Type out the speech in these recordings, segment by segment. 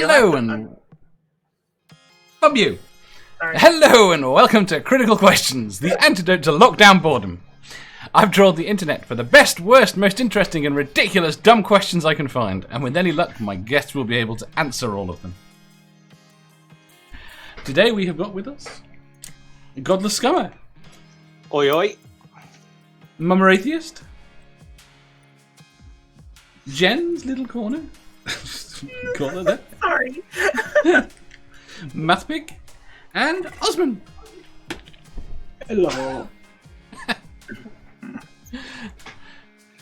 Hello and... From you. Sorry. Hello and welcome to Critical Questions, the antidote to lockdown boredom. I've trawled the internet for the best, worst, most interesting and ridiculous dumb questions I can find, and with any luck, my guests will be able to answer all of them. Today we have got with us Godless Scummer. Oi oi. Momma Atheist. Jen's Lil Corner. Corner there. Sorry. MathPig. And Ausman. Hello.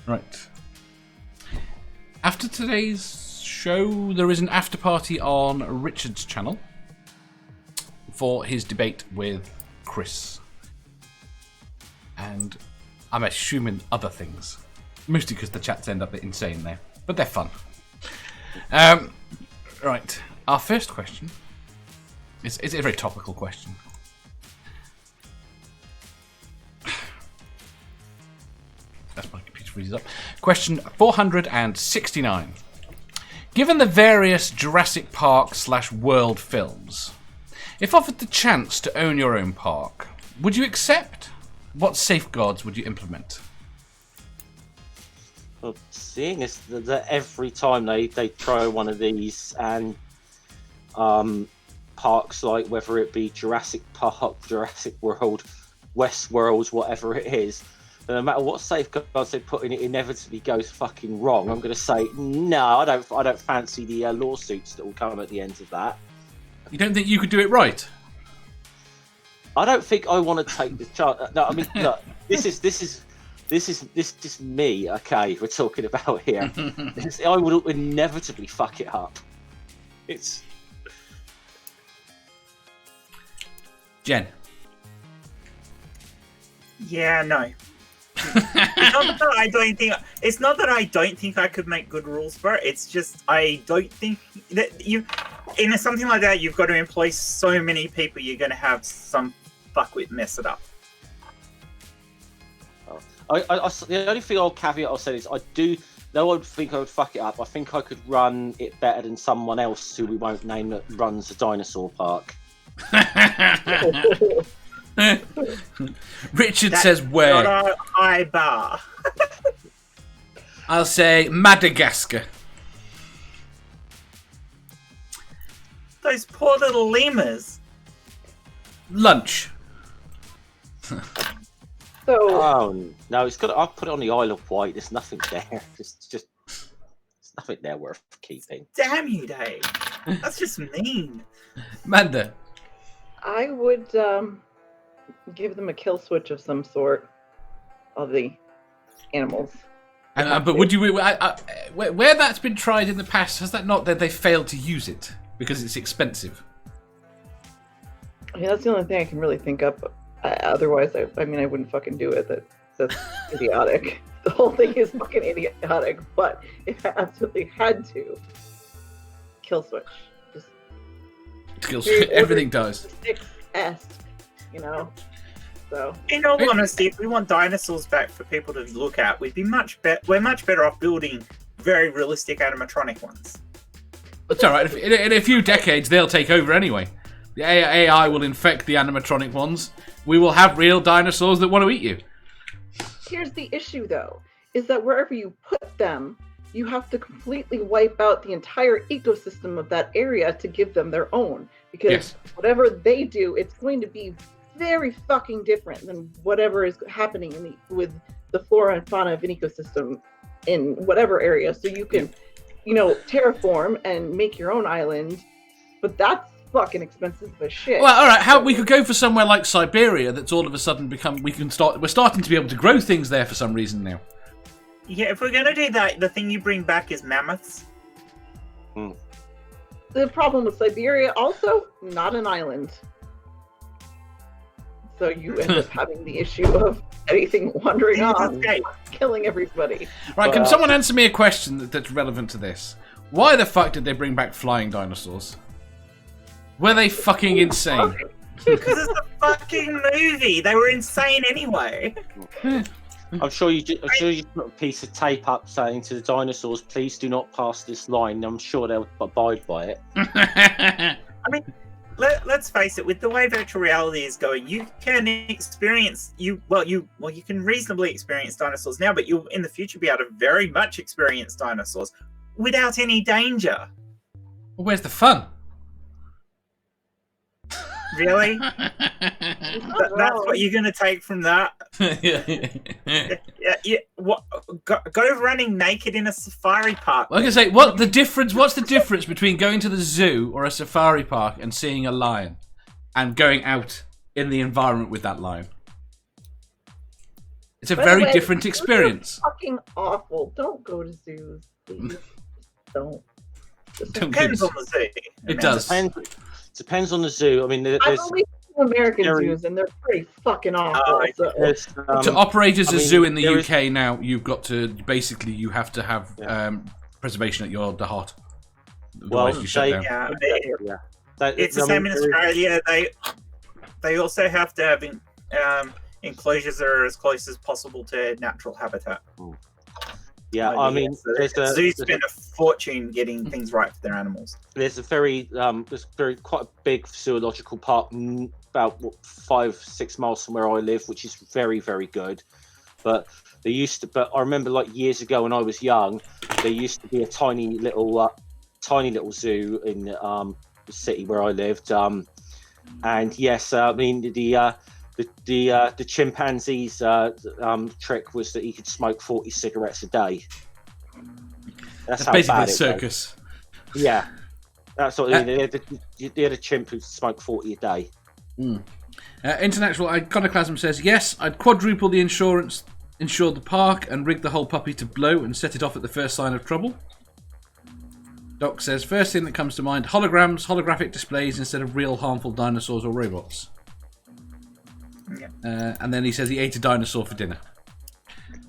Right. After today's show, there is an after party on Richard's channel for his debate with Chris. And I'm assuming other things. Mostly because the chats end up a bit insane there. But they're fun. Right. Our first question is a very topical question. That's my computer freezes up. Question 469. Given the various Jurassic Park / World films, if offered the chance to own your own park, would you accept? What safeguards would you implement? Well, seeing as that every time they throw one of these and parks, like whether it be Jurassic Park, Jurassic World, Westworld, whatever it is, no matter what safeguards they put in, it inevitably goes fucking wrong. I'm going to say no. I don't fancy the lawsuits that will come at the end of that. You don't think you could do it right? I don't think I want to take the chance. No, I mean, look, this is me. Okay, we're talking about here. I would inevitably fuck it up. It's Jen. Yeah, no. It's not that I don't think I could make good rules for it. It's just I don't think that you, in something like that, you've got to employ so many people. You're going to have some fuckwit mess it up. the only thing I'll caveat I'll say is I don't think I would fuck it up. I think I could run it better than someone else who we won't name that runs a dinosaur park. Richard says where? Not a high bar. I'll say Madagascar. Those poor little lemurs. Lunch. Oh no, it's got. I've put it on the Isle of Wight. There's nothing there. Just there's nothing there worth keeping. Damn you, Dave. That's just mean. Manda. I would give them a kill switch of some sort of the animals. But would you? Where that's been tried in the past, has that not that they failed to use it because it's expensive? I mean, that's the only thing I can really think up. Otherwise, I mean, I wouldn't fucking do it. That's idiotic. The whole thing is fucking idiotic. But if I absolutely had to, kill switch. Just kill switch. Everything does. 6S, you know. So. In all honesty, if we want dinosaurs back for people to look at, we're much better off building very realistic animatronic ones. It's all right. In a few decades, they'll take over anyway. The AI will infect the animatronic ones. We will have real dinosaurs that want to eat you. Here's the issue, though, is that wherever you put them, you have to completely wipe out the entire ecosystem of that area to give them their own. Because whatever they do, it's going to be very fucking different than whatever is happening with the flora and fauna of an ecosystem in whatever area. So you can, terraform and make your own island, but that's fucking expensive as shit. Well, all right. We could go for somewhere like Siberia. That's all of a sudden we're starting to be able to grow things there for some reason now. Yeah, if we're gonna do that, the thing you bring back is mammoths. The problem with Siberia also not an island. So you end up having the issue of anything wandering on, killing everybody. Right, can someone answer me a question that's relevant to this? Why the fuck did they bring back flying dinosaurs? Were they fucking insane? Because it's a fucking movie. They were insane anyway. I'm sure you put a piece of tape up saying to the dinosaurs, "Please do not pass this line." I'm sure they'll abide by it. I mean, let's face it. With the way virtual reality is going, you can experience you can reasonably experience dinosaurs now, but you'll in the future be able to very much experience dinosaurs without any danger. Well, where's the fun? Really? That's what you're going to take from that? Yeah. What? Go running naked in a safari park. Well, I can say, what's the difference between going to the zoo or a safari park and seeing a lion and going out in the environment with that lion? It's a very different experience. Fucking awful. Don't go to zoos, please. Don't. Depends on the zoo. It does. Depends on the zoo. I mean, I've only seen American zoos, and they're pretty fucking awful. To operate as a zoo in the UK now, you've got to basically you have to have preservation at your heart. Well, you shut down. It's the same in Australia. They also have to have enclosures that are as close as possible to natural habitat. Yeah, I mean, zoos spend a fortune getting things right for their animals. There's quite a big zoological park about 5-6 miles from where I live, which is very, very good. But I remember like years ago when I was young, there used to be a tiny little zoo in the city where I lived. And yes, I mean the chimpanzee's trick was that he could smoke 40 cigarettes a day. That's how basically bad a circus. Yeah, that's what they had a chimp who smoked 40 a day. International Iconoclasm says, yes, I'd quadruple the insurance, insure the park, and rig the whole puppy to blow and set it off at the first sign of trouble. Doc says, first thing that comes to mind, holographic displays instead of real harmful dinosaurs or robots. And then he says he ate a dinosaur for dinner.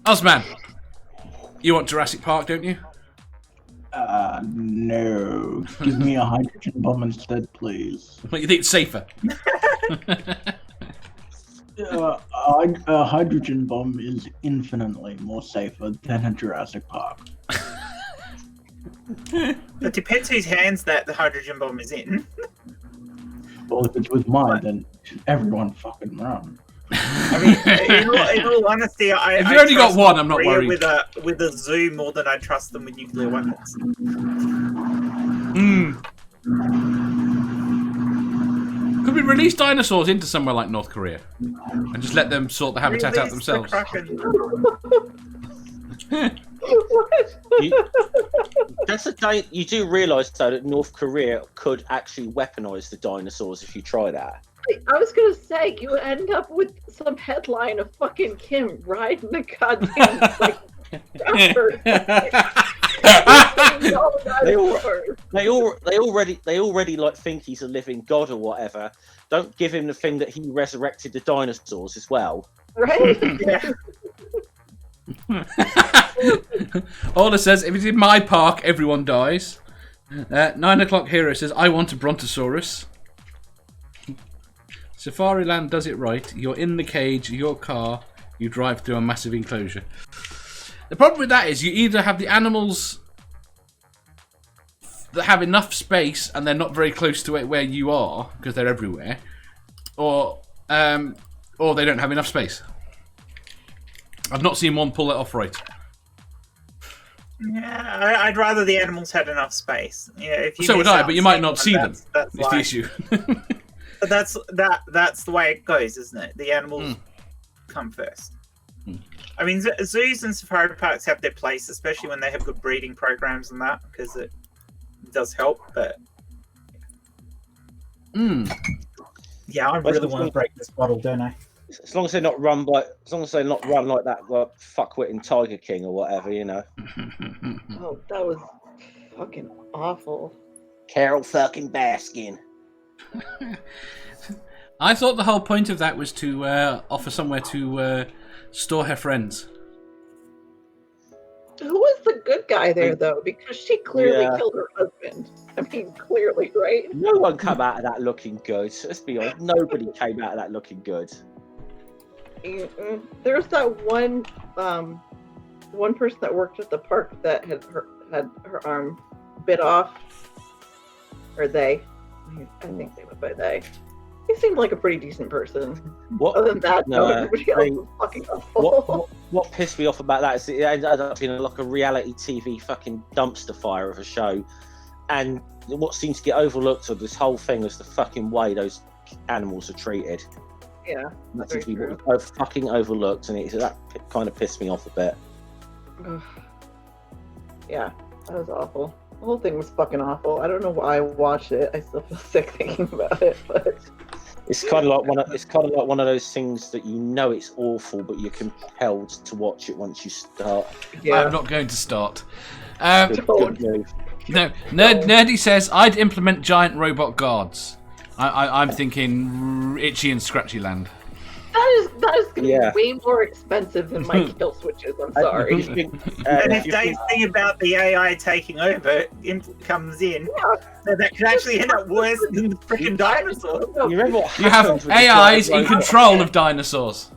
Ausman, you want Jurassic Park, don't you? No. Give me a hydrogen bomb instead, please. What, you think it's safer? A hydrogen bomb is infinitely more safer than a Jurassic Park. It depends whose hands the hydrogen bomb is in. Well, if it's with mine, then everyone fucking run. I mean, in all honesty, if you only got one, I'm not worried. With a zoo more than I trust them with nuclear weapons. Could we release dinosaurs into somewhere like North Korea and just let them sort the habitat out themselves? You do realise though that North Korea could actually weaponize the dinosaurs if you try that. I was gonna say you would end up with some headline of fucking Kim riding the goddamn like they already like think he's a living god or whatever. Don't give him the thing that he resurrected the dinosaurs as well. Right? Yeah. Orla says, if it's in my park, everyone dies. 9 o'clock hero says, I want a brontosaurus. Safari Land does it right. You're in the cage, your car, you drive through a massive enclosure. The problem with that is you either have the animals that have enough space and they're not very close to where you are because they're everywhere, or they don't have enough space. I've not seen one pull it off right. Yeah, I'd rather the animals had enough space. Yeah, so would I, but you might not see them. That's the issue. But that's the way it goes, isn't it? The animals come first. I mean, zoos and safari parks have their place, especially when they have good breeding programs and that, because it does help. But yeah, I really want to break this bottle, don't I? As long as they're not run like that like fuckwitting Tiger King or whatever, you know. Oh, that was fucking awful. Carol fucking Baskin. I thought the whole point of that was to offer somewhere to store her friends. Who was the good guy there, though? Because she clearly killed her husband. I mean, clearly, right? No one came out of that looking good. Let's be honest. Nobody came out of that looking good. There's that one person that worked at the park that had her arm bit off, or they. I think they went by they. He seemed like a pretty decent person. What? Other than that, No, everybody else was fucking awful. What pissed me off about that is it ended up being like a reality TV fucking dumpster fire of a show, and what seems to get overlooked of this whole thing is the fucking way those animals are treated. Yeah, That seems to be what was fucking overlooked, and that kind of pissed me off a bit. Yeah, that was awful. The whole thing was fucking awful. I don't know why I watched it. I still feel sick thinking about it, but It's kind of like one of those things that you know it's awful, but you're compelled to watch it once you start. yeah. I'm not going to start. Good move. No, Nerdy says I'd implement giant robot guards. I'm thinking Itchy and Scratchy Land. That is going to be way more expensive than my kill switches. I'm sorry. And if Dave's thing about the AI taking over comes in, so that could actually end up worse than the freaking dinosaurs. You remember what You have happened with AIs the in giant control of dinosaurs.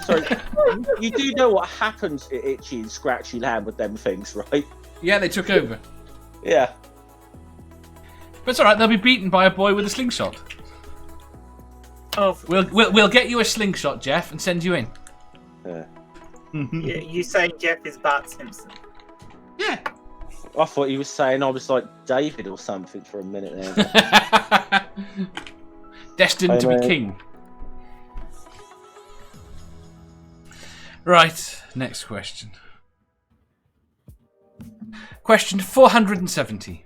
Sorry, you do know what happens at Itchy and Scratchy Land with them things, right? Yeah, they took over. Yeah. But it's alright, they'll be beaten by a boy with a slingshot. Oh, We'll get you a slingshot, Jeff, and send you in. Yeah. you saying Jeff is Bart Simpson? Yeah. I thought he was saying I was like David or something for a minute there. Destined to be king. Right, next question. Question 470.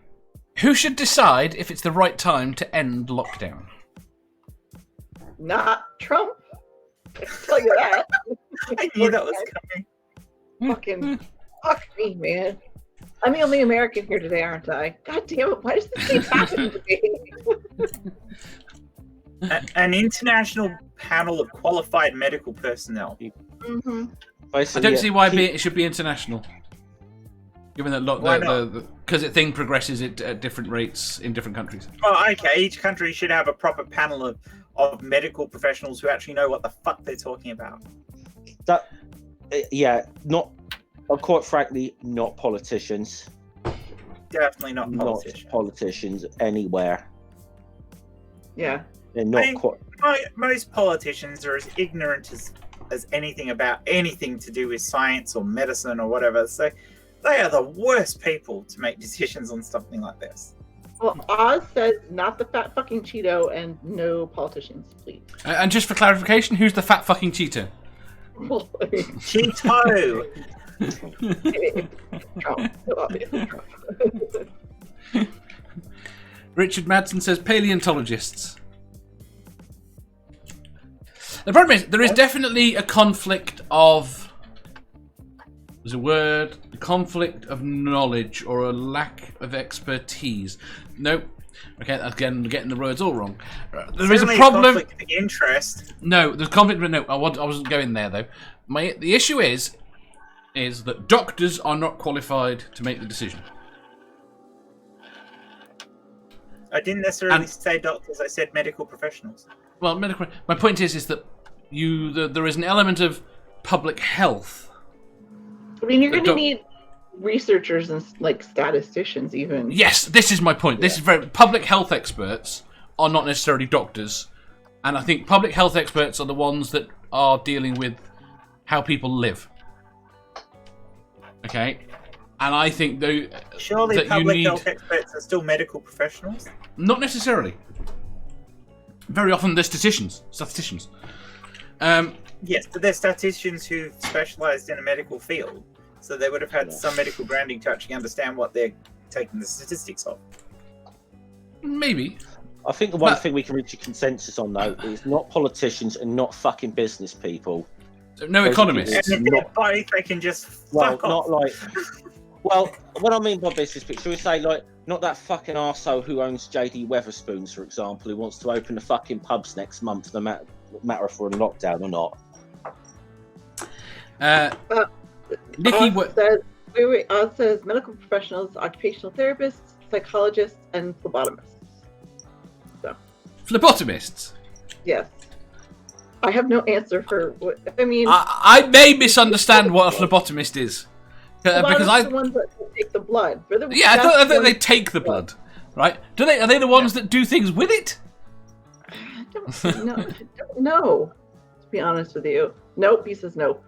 Who should decide if it's the right time to end lockdown? Not Trump. I can tell you that. I knew that was coming. Fuck me, man. I'm the only American here today, aren't I? God damn it! Why does this keep happening to me? An international panel of qualified medical personnel. Mm-hmm. I don't see why it should be international. Given that because the thing progresses at different rates in different countries. Oh, okay. Each country should have a proper panel of medical professionals who actually know what the fuck they're talking about. Quite frankly, not politicians. Definitely not politicians. Not politicians anywhere. Yeah. They're not Most politicians are as ignorant as anything about anything to do with science or medicine or whatever. So they are the worst people to make decisions on something like this. Well, Oz says not the fat fucking Cheeto and no politicians, please. And just for clarification, who's the fat fucking Cheeto? Cheeto! Trump. Richard Madsen says paleontologists. The problem is, there is definitely a conflict of... There's a word, a conflict of knowledge or a lack of expertise. Nope. Okay, again, getting the words all wrong. There is a problem. Conflict of interest. No, there's conflict. No, I wasn't going there though. The issue is that doctors are not qualified to make the decision. I didn't necessarily say doctors. I said medical professionals. Well, my point is that there is an element of public health. I mean, you're going to need researchers and like statisticians, even. Yes, this is my point. This is public health experts are not necessarily doctors, and I think public health experts are the ones that are dealing with how people live. Okay, and I think surely that public health experts are still medical professionals. Not necessarily. Very often they're statisticians. Yes, but they're statisticians who specialised in a medical field, so they would have had some medical grounding to actually understand what they're taking the statistics of. Maybe. I think the one thing we can reach a consensus on, though, is not politicians and not fucking business people. No economists. And if they're both, they can just fuck off. Not like... Well, what I mean by business people, shall we say, like, not that fucking arsehole who owns JD Weatherspoons, for example, who wants to open the fucking pubs next month, no matter if we're in lockdown or not. Nikki, Oz says medical professionals, occupational therapists, psychologists, and phlebotomists. So. Phlebotomists? Yes. I have no answer for what. I mean, I may misunderstand what a phlebotomist is. Because the ones that take the blood. I thought they take the blood, right? Are they the ones that do things with it? I don't know. To be honest with you, nope. He says no.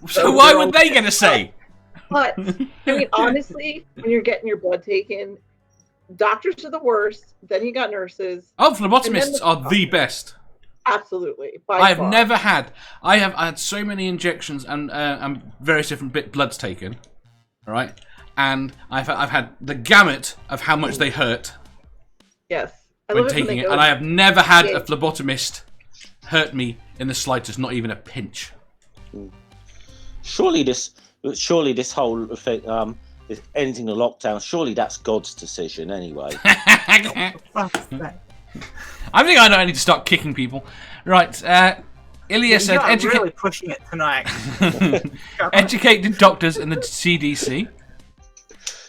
So why would they get a say? But I mean, honestly, when you're getting your blood taken, doctors are the worst. Then you got nurses. Oh, phlebotomists are the best. Absolutely. I have had so many injections and various different bloods taken, right? And I've had the gamut of how much they hurt. Yes. When taking it, and I have never had a phlebotomist hurt me in the slightest, not even a pinch. Surely this whole thing, if ending the lockdown, surely that's God's decision anyway. I think I need to start kicking people. Right, Ilya said... I'm really pushing it tonight. Educated doctors and the CDC.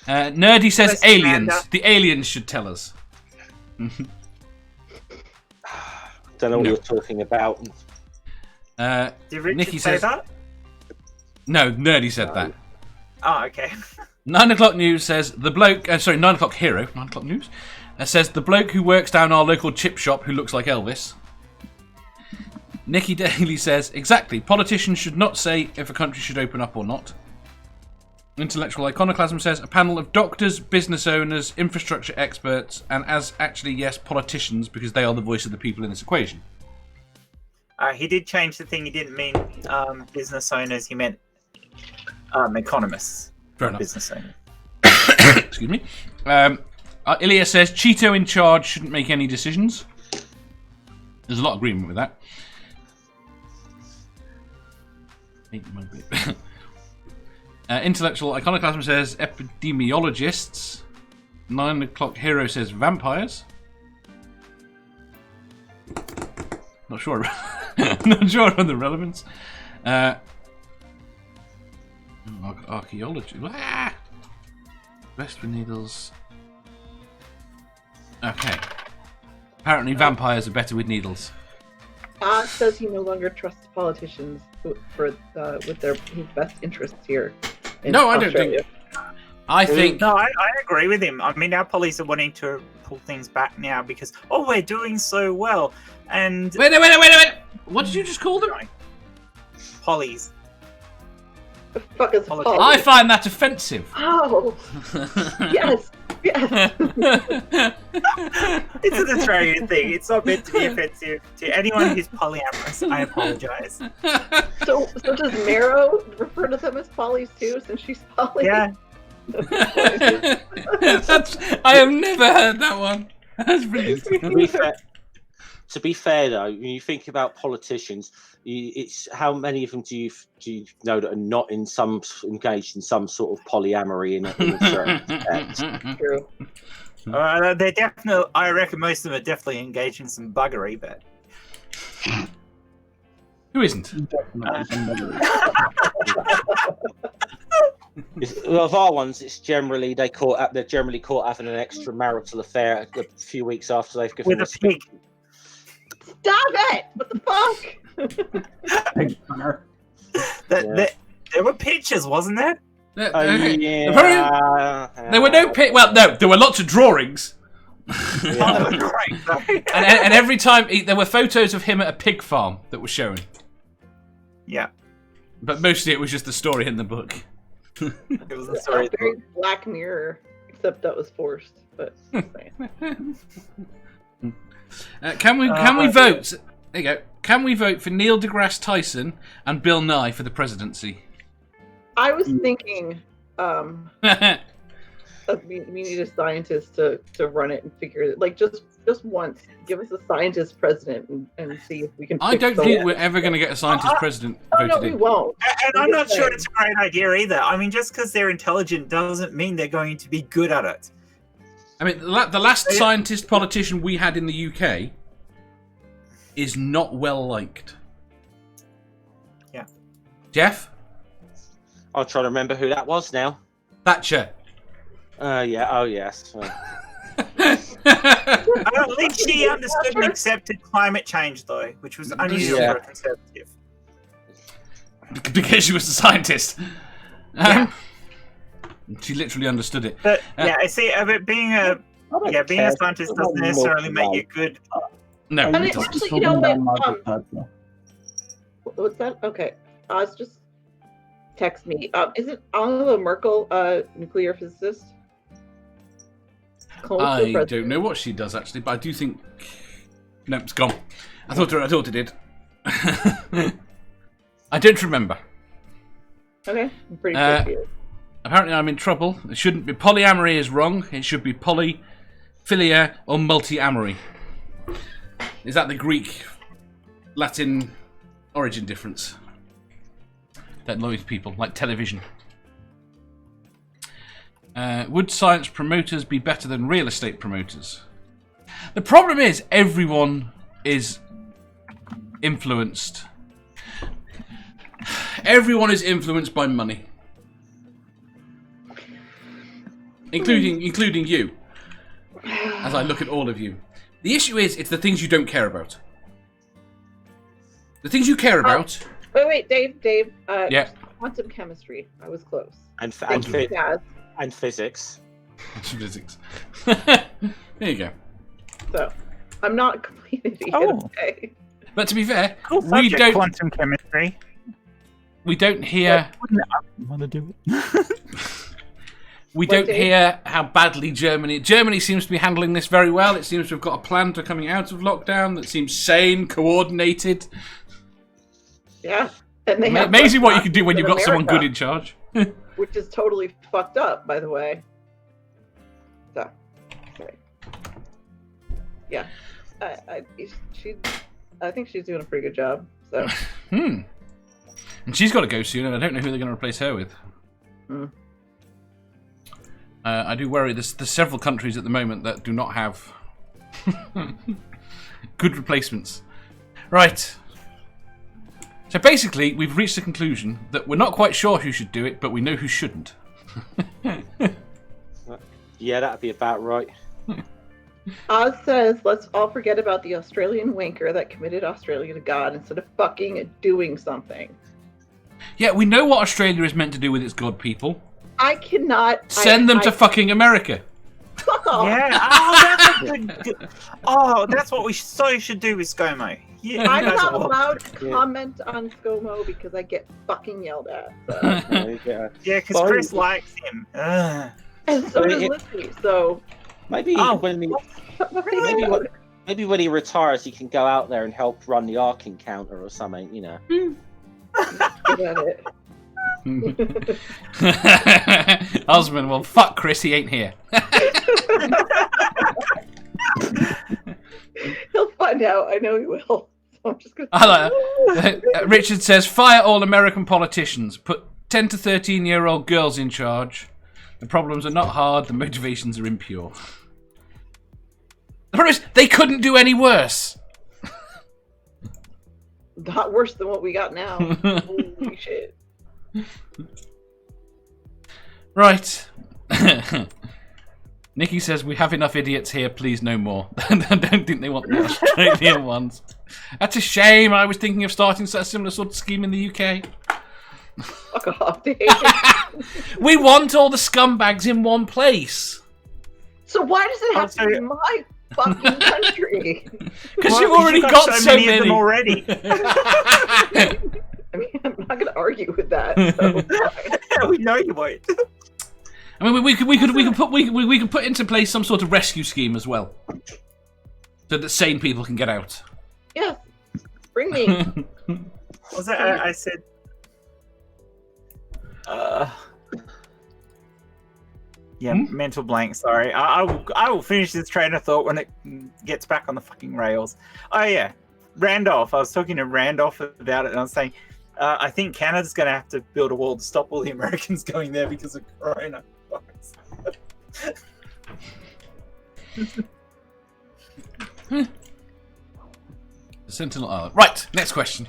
Nerdy says aliens. The aliens should tell us. Don't know what you're talking about. Did Richard Nikki say says, that? No, Nerdy said that. Oh, okay. 9 o'clock news says the bloke... 9 o'clock hero. 9 o'clock news. Says the bloke who works down our local chip shop who looks like Elvis. Nikki Daly says, exactly, politicians should not say if a country should open up or not. Intellectual Iconoclasm says, a panel of doctors, business owners, infrastructure experts, and yes, politicians, because they are the voice of the people in this equation. He did change the thing. He didn't mean business owners. He meant economists. Fair enough. Business owners. Excuse me. Ilya says, Cheeto in charge shouldn't make any decisions. There's a lot of agreement with that. Intellectual Iconoclasm says, epidemiologists. 9 o'clock hero says, vampires. Not sure. Not sure on the relevance. Archaeology. Best with needles. Okay. Apparently vampires are better with needles. Says he no longer trusts politicians with his best interests here. No, I don't think. I think. No, I agree with him. I mean, our police are wanting to pull things back now because we're doing so well. And wait! What did you just call them? Pollies. The fuck is Polly? I find that offensive. Oh, yes. It's an Australian thing. It's not meant to be offensive to anyone who's polyamorous. I apologize. So does Marrow refer to them as pollies too, since she's poly? Yeah. I have never heard that one. That's brilliant. To be fair, though, when you think about politicians, it's how many of them do you know that are not engaged in some sort of polyamory in a certain sense? True. They're definitely. I reckon most of them are definitely engaged in some buggery, but who isn't? Definitely some buggery. Of our ones, it's generally they're generally caught having an extramarital affair a few weeks after they've given with a pig. Stop it! What the fuck? Pig hunter. There were pictures, wasn't there? Yeah. There were no Well, no, there were lots of drawings. Yeah. and every time there were photos of him at a pig farm that were shown. Yeah. But mostly it was just the story in the book. It was a story. Very Black Mirror, except that was forced. But can we vote? There you go. Can we vote for Neil deGrasse Tyson and Bill Nye for the presidency? I was thinking, we need a scientist to run it and figure it. Like just once, give us a scientist president and see if we can. I don't think we're ever going to get a scientist president voted no, we in. won't. And I'm not sure it's a great idea either. I mean, just because they're intelligent doesn't mean they're going to be good at it. I mean, the last scientist politician we had in the UK is not well liked. Yeah. Jeff? I'll try to remember who that was now. Thatcher. Yeah. Oh, yes. At least she understood and accepted climate change, though, which was unusual for a conservative. Because she was a scientist. She literally understood it. But I see. But being a scientist doesn't necessarily make you good. No. I mean, actually, you know what? What's that? Okay, it's just text me. Isn't Angela Merkel a nuclear physicist? I don't know what she does actually, but I do think. No, it's gone. I thought it did. I don't remember. Okay, I'm pretty confused. Apparently, I'm in trouble. It shouldn't be polyamory is wrong. It should be polyphilia or multi-amory. Is that the Greek, Latin origin difference? That annoys people, like television. Would science promoters be better than real estate promoters? The problem is everyone is influenced. Everyone is influenced by money. Including you. As I look at all of you. The issue is, it's the things you don't care about. The things you care about... Wait, Dave. Yeah. Quantum chemistry. I was close. And physics. Physics. There you go. So, I'm not a complete idiot. Okay. But to be fair, we don't... Quantum chemistry. We don't hear... I want to do it. We don't hear how badly Germany seems to be handling this very well. It seems to have got a plan to coming out of lockdown that seems sane, coordinated. Yeah. And they have amazing what you can do when you've got someone good in charge. Which is totally fucked up, by the way. So, sorry. Yeah. I think she's doing a pretty good job. So. And she's got to go soon, and I don't know who they're going to replace her with. I do worry. There's several countries at the moment that do not have good replacements. Right. So basically, we've reached the conclusion that we're not quite sure who should do it, but we know who shouldn't. Yeah, that'd be about right. Oz says, let's all forget about the Australian wanker that committed Australia to God instead of fucking doing something. Yeah, we know what Australia is meant to do with its god people. I cannot... Send them to fucking America. Fuck off. Yeah. Oh, that's a good... Oh, that's what we should do with ScoMo. Yeah, I'm not allowed to comment on ScoMo because I get fucking yelled at. So. Yeah, because Chris likes him. And so does Lizzie, so... Maybe maybe when he retires, he can go out there and help run the Ark encounter or something, you know. Ausman, well, fuck Chris, he ain't here. He'll find out. I know he will. So I'm just gonna... Richard says, fire all American politicians. Put 10 to 13-year-old girls in charge. The problems are not hard. The motivations are impure. The problem is, they couldn't do any worse. Not worse than what we got now. Holy shit. Right. Nikki says, we have enough idiots here, please no more. I don't think they want the Australian ones. That's a shame. I was thinking of starting a similar sort of scheme in the UK. Fuck off, Dave. We want all the scumbags in one place. So why does it have to be my fucking country? Because you've already got so many of them already. I mean, I'm not going to argue with that. So. We know you won't. I mean, we could put into place some sort of rescue scheme as well, so that sane people can get out. Yes, bring me. Was that I said? Yeah, mental blank. Sorry, I will finish this train of thought when it gets back on the fucking rails. Oh yeah, Randolph. I was talking to Randolph about it, and I was saying, I think Canada's going to have to build a wall to stop all the Americans going there because of Corona. Sentinel Island. Right, next question.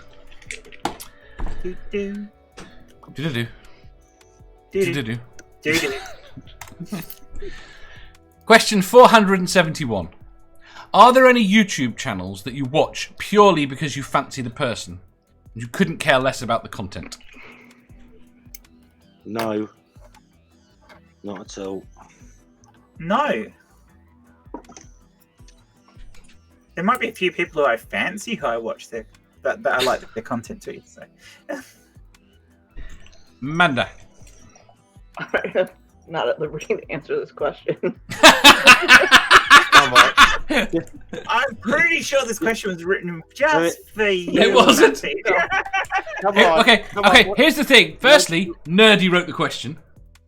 Do. Question 471. Are there any YouTube channels that you watch purely because you fancy the person? And you couldn't care less about the content? No. Not at all. No. There might be a few people who I fancy who I watch that I like their content too. So. Manda. I'm not at liberty to answer this question. I'm pretty sure this question was written just for you. It wasn't. Come on. Okay. Here's the thing. Firstly, Nerdy wrote the question.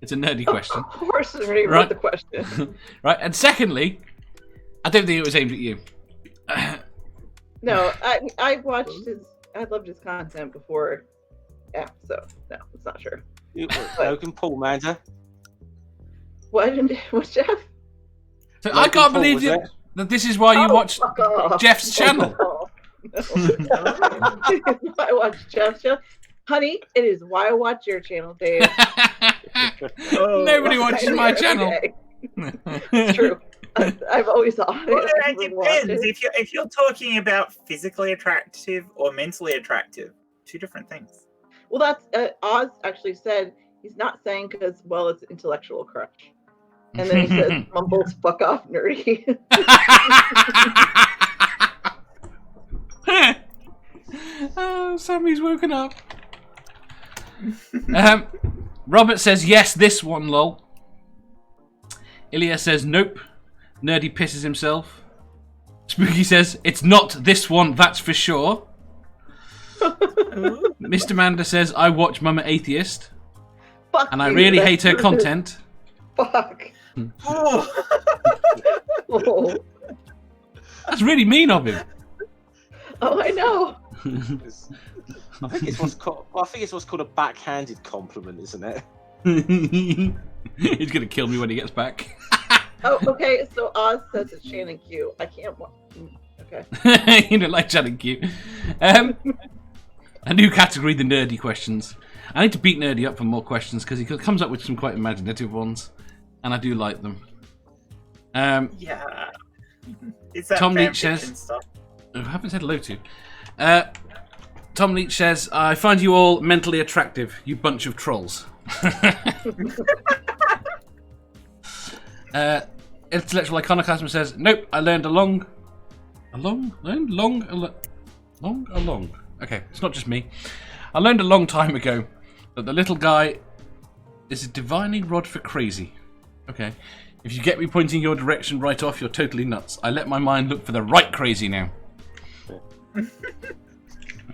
It's a nerdy question. Of course, Nerdy wrote the question. Right. And secondly, I don't think it was aimed at you. No, I watched I loved his content before. Yeah, so no, it's not sure. Logan Paul, Manda. What, Jeff? So I can't believe that this is why you watch Jeff's channel. I watch Jeff's channel. Honey, it is why I watch your channel, Dave. Nobody watches my channel. It's true. I've always thought it depends. If you're talking about physically attractive or mentally attractive, two different things. Well, that's Oz actually said he's not saying because, well, it's intellectual crush. And then he says, mumbles, fuck off, nerdy. Oh, Sammy's woken up. Robert says, yes, this one, lol. Ilya says, nope. Nerdy pisses himself. Spooky says, it's not this one, that's for sure. Mr. Manda says, I watch Momma Atheist. Fuck and I really hate her content. Fuck. That's really mean of him. Oh, I know. I think it's what's called a backhanded compliment, isn't it? He's gonna kill me when he gets back. Oh, okay. So Oz says it's Shannon Q. I can't. Okay. You don't like Shannon Q. A new category: the nerdy questions. I need to beat Nerdy up for more questions because he comes up with some quite imaginative ones, and I do like them. Yeah. It's that Tom fan Leach says, fiction stuff. I haven't said hello to. Tom Leach says, I find you all mentally attractive, you bunch of trolls. Intellectual Iconoclasm says, nope, I learned along. Okay, it's not just me. I learned a long time ago that the little guy is a divining rod for crazy. Okay. If you get me pointing your direction right off, you're totally nuts. I let my mind look for the right crazy now.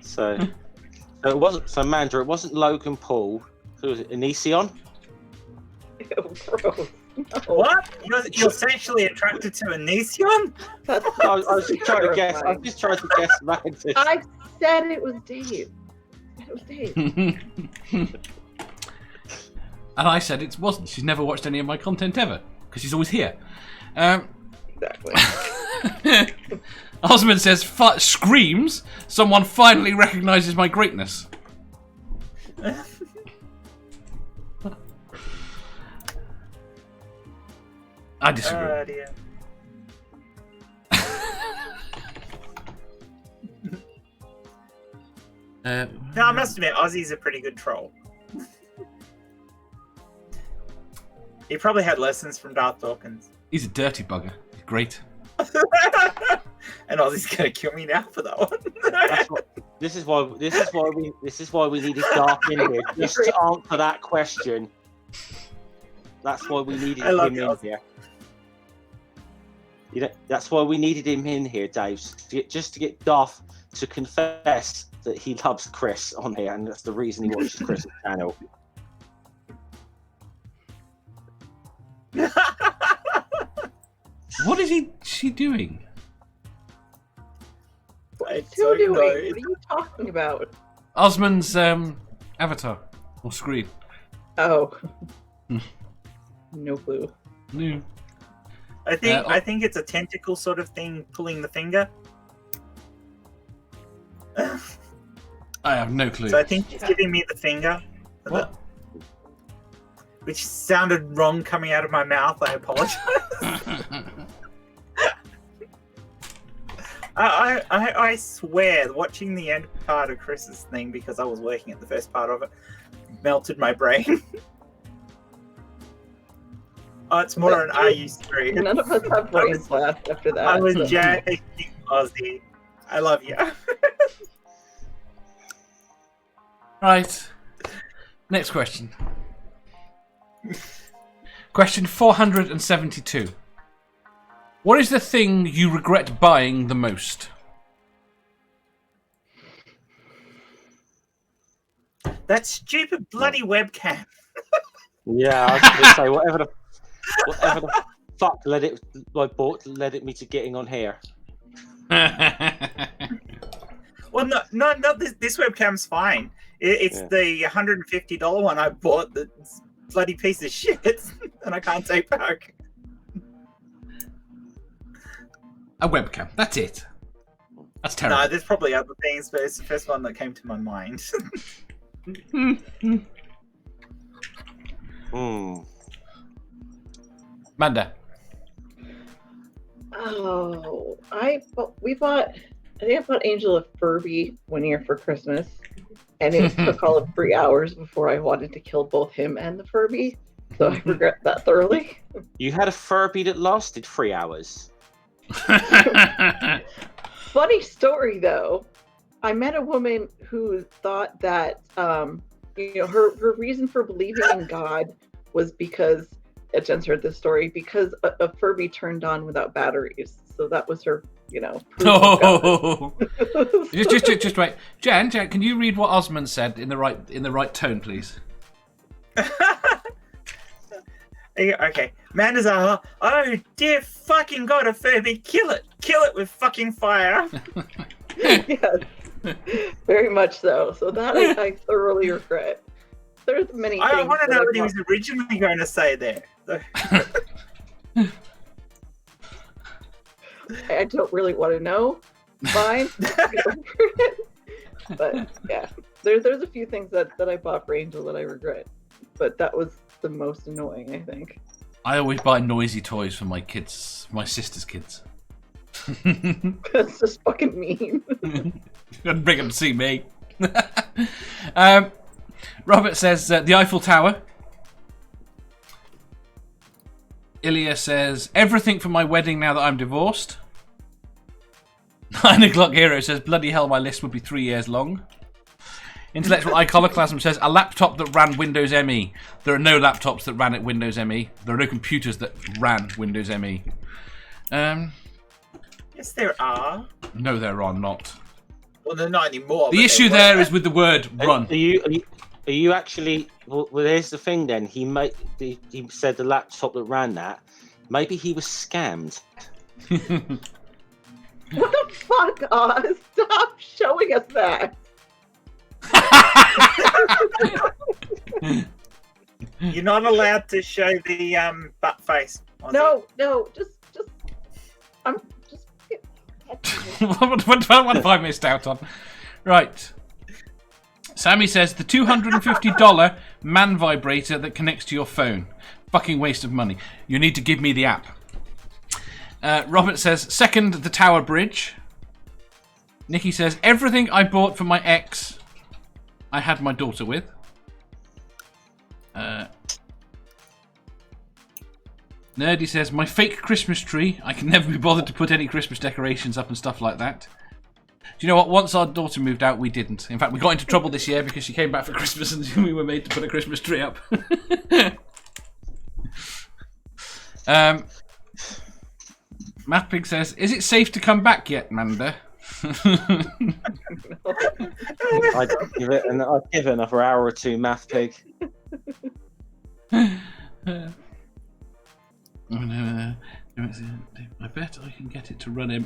So it wasn't. So Mandra, it wasn't Logan Paul. Who was it? Onision? Gross. No. What? You're sexually attracted to Onision? I was just trying to guess. I was just trying to guess Mandra. I said it was Dave. It was Dave. And I said it wasn't. She's never watched any of my content ever. Because she's always here. Exactly. Ausman says, screams, someone finally recognises my greatness. I disagree. Dear. No, I must admit, Ozzy's a pretty good troll. He probably had lessons from Darth Dawkins. He's a dirty bugger. He's great. And Ozzy's gonna kill me now for that one. This is why we needed Darth in here just to answer that question. That's why we needed him in here. You know, that's why we needed him in here, Dave, just to get Darth to confess that he loves Chris on here, and that's the reason he watches Chris's channel. What is she doing? What are you doing? What are you talking about? Osman's avatar or screen. Oh. No clue. No. I think it's a tentacle sort of thing pulling the finger. I have no clue. So I think he's giving me the finger. What? which sounded wrong coming out of my mouth. I apologize. I swear, watching the end part of Chris's thing, because I was working at the first part of it, melted my brain. Oh, it's more an Are You Serious? None of us have brains left after that. I was so. joking, Ozzy. I love you. Right. Next question. Question 472. What is the thing you regret buying the most? That stupid bloody webcam. Yeah, I was going to say whatever the fuck led it me to getting on here. Well, no, this webcam's fine. It's the $150 one I bought. That's bloody piece of shit, and I can't take back. A webcam. That's it. That's terrible. No, there's probably other things, but it's the first one that came to my mind. Manda. Oh, I bought Angel a Furby one year for Christmas, and it took all of 3 hours before I wanted to kill both him and the Furby, so I regret that thoroughly. You had a Furby that lasted 3 hours. Funny story though, I met a woman who thought that her reason for believing in God was because Jen's heard this story, because a Furby turned on without batteries. So that was her, proof of God. just wait, Jen, can you read what Ausman said in the right tone, please? Okay, Mandazar. Oh dear fucking God, a Furby! Kill it with fucking fire. Yes, very much so. So that I thoroughly regret. There's many. I want to know what he was originally going to say there. I don't really want to know. Fine. But yeah, there's a few things that I bought for Angel that I regret, but that was the most annoying, I think. I always buy noisy toys for my kids, my sister's kids. That's just fucking mean. Bring them to see me. Robert says the Eiffel Tower. Ilya says everything for my wedding now that I'm divorced. 9 o'clock hero says bloody hell, my list would be 3 years long. Intellectual Iconoclasm says a laptop that ran Windows ME. There are no laptops that ran at Windows ME. There are no computers that ran Windows ME. Yes, there are. No, there are not. Well, they're not anymore. The issue there is with the word run. Are you actually? Well, here's the thing. Then he said the laptop that ran that. Maybe he was scammed. What the fuck, Oz? Stop showing us that. You're not allowed to show the butt face. No, just I'm just. What have I missed out on? Right. Sammy says the $250 man vibrator that connects to your phone. Fucking waste of money. You need to give me the app. Robert says second, the Tower Bridge. Nikki says everything I bought for my ex I had my daughter with. Nerdy says my fake Christmas tree. I can never be bothered to put any Christmas decorations up and stuff like that. Do you know what? Once our daughter moved out, we didn't. In fact, we got into trouble this year because she came back for Christmas and we were made to put a Christmas tree up. MathPig says, is it safe to come back yet, Manda? I'd give it another hour or two, MathPig. I bet I can get it to run him.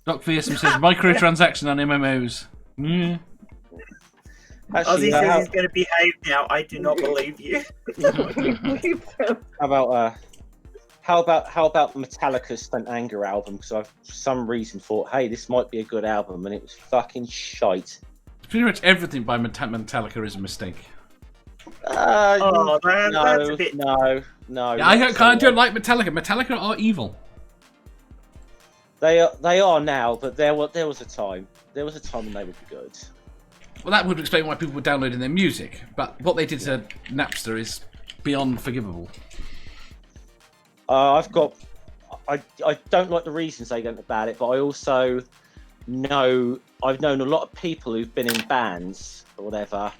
Doc Fearsome says microtransaction on MMOs. Ozzy says he's going to behave now. I do not believe you. How about Metallica's Stunt Anger album? Because I, for some reason, thought, hey, this might be a good album, and it was fucking shite. Pretty much everything by Metallica is a mistake. That's a bit... no. Yeah, I don't like Metallica. Metallica are evil. They are now, but there was a time. There was a time when they would be good. Well, that would explain why people were downloading their music. But what they did to Napster is beyond forgivable. I don't like the reasons they went about it, but I also I've known a lot of people who've been in bands or whatever,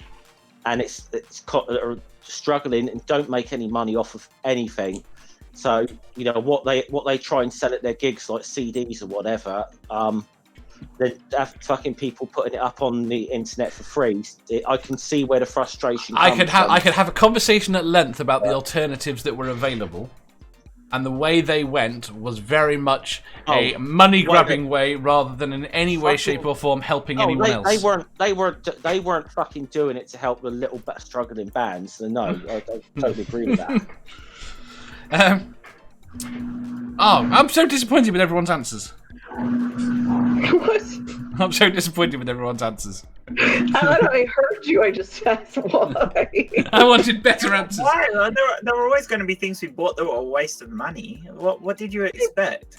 and it's are struggling and don't make any money off of anything. So what they try and sell at their gigs, like CDs or whatever. They have fucking people putting it up on the internet for free. I can see where the frustration comes from. I could have a conversation at length about the alternatives that were available, and the way they went was very much a money-grabbing way rather than in any way, shape, or form helping anyone else. They weren't fucking doing it to help the little bit struggling bands. So no, I totally agree with that. I'm so disappointed with everyone's answers. What? I'm so disappointed with everyone's answers. I heard you. I just asked why. I wanted better answers. Why? There were always going to be things we bought that were a waste of money. What did you expect?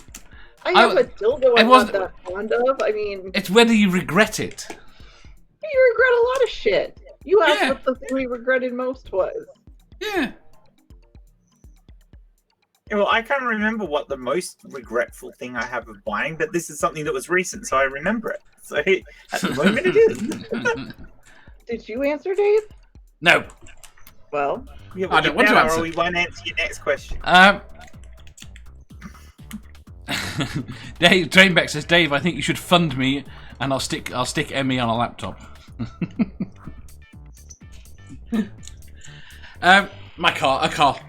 I have a dildo I'm not that fond of. I mean... It's whether you regret it. You regret a lot of shit. You asked what the thing we regretted most was. Yeah. Well, I can't remember what the most regretful thing I have of buying, but this is something that was recent, so I remember it. So at the moment it is. Did you answer, Dave? No. Well, I don't want to answer. Or we won't answer your next question. Dave Drainbeck says, Dave, I think you should fund me, and I'll stick Emmy on a laptop. A car.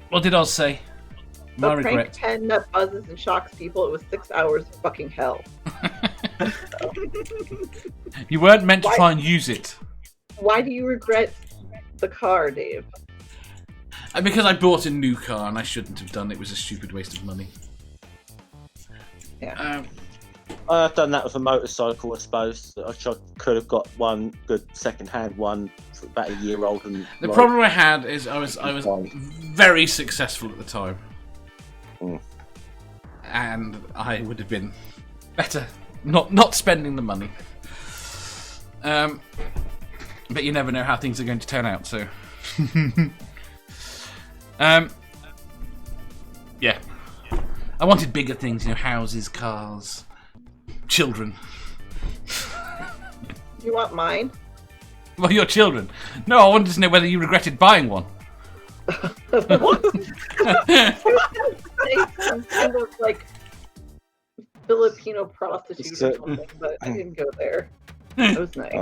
What did Oz say? My the regret. prank pen that buzzes and shocks people. It was 6 hours of fucking hell. You weren't meant to try and use it. Why do you regret the car, Dave? Because I bought a new car and I shouldn't have done it. It was a stupid waste of money. Yeah. I've done that with a motorcycle, I suppose. I could have got one good second-hand one for about a year old. And the problem I had is I was very successful at the time, and I would have been better not spending the money. But you never know how things are going to turn out. So, yeah, I wanted bigger things, houses, cars. Children. You want mine? Well, your children. No, I wanted to know whether you regretted buying one. What? Some kind of like Filipino prostitute or something, but I didn't go there. That was nice.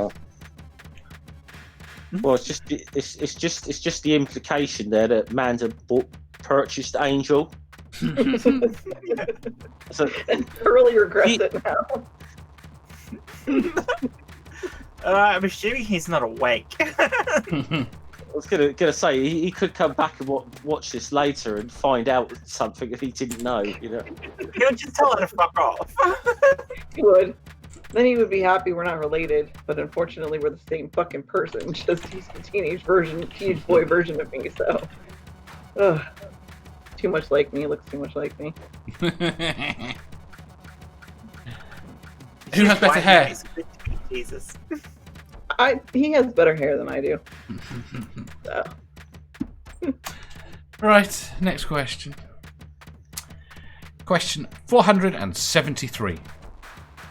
Well, it's just the implication there that Manda purchased Angel. So, and thoroughly regrets it now. I'm assuming he's not awake. I was gonna say he could come back and watch this later and find out something if he didn't know. He'll just tell her to fuck off. He would. Then he would be happy we're not related, but unfortunately we're the same fucking person. Just he's the teenage boy version of me. So, too much like me. Looks too much like me. Who has better hair? Jesus. He has better hair than I do. So. Right, next question. Question 473.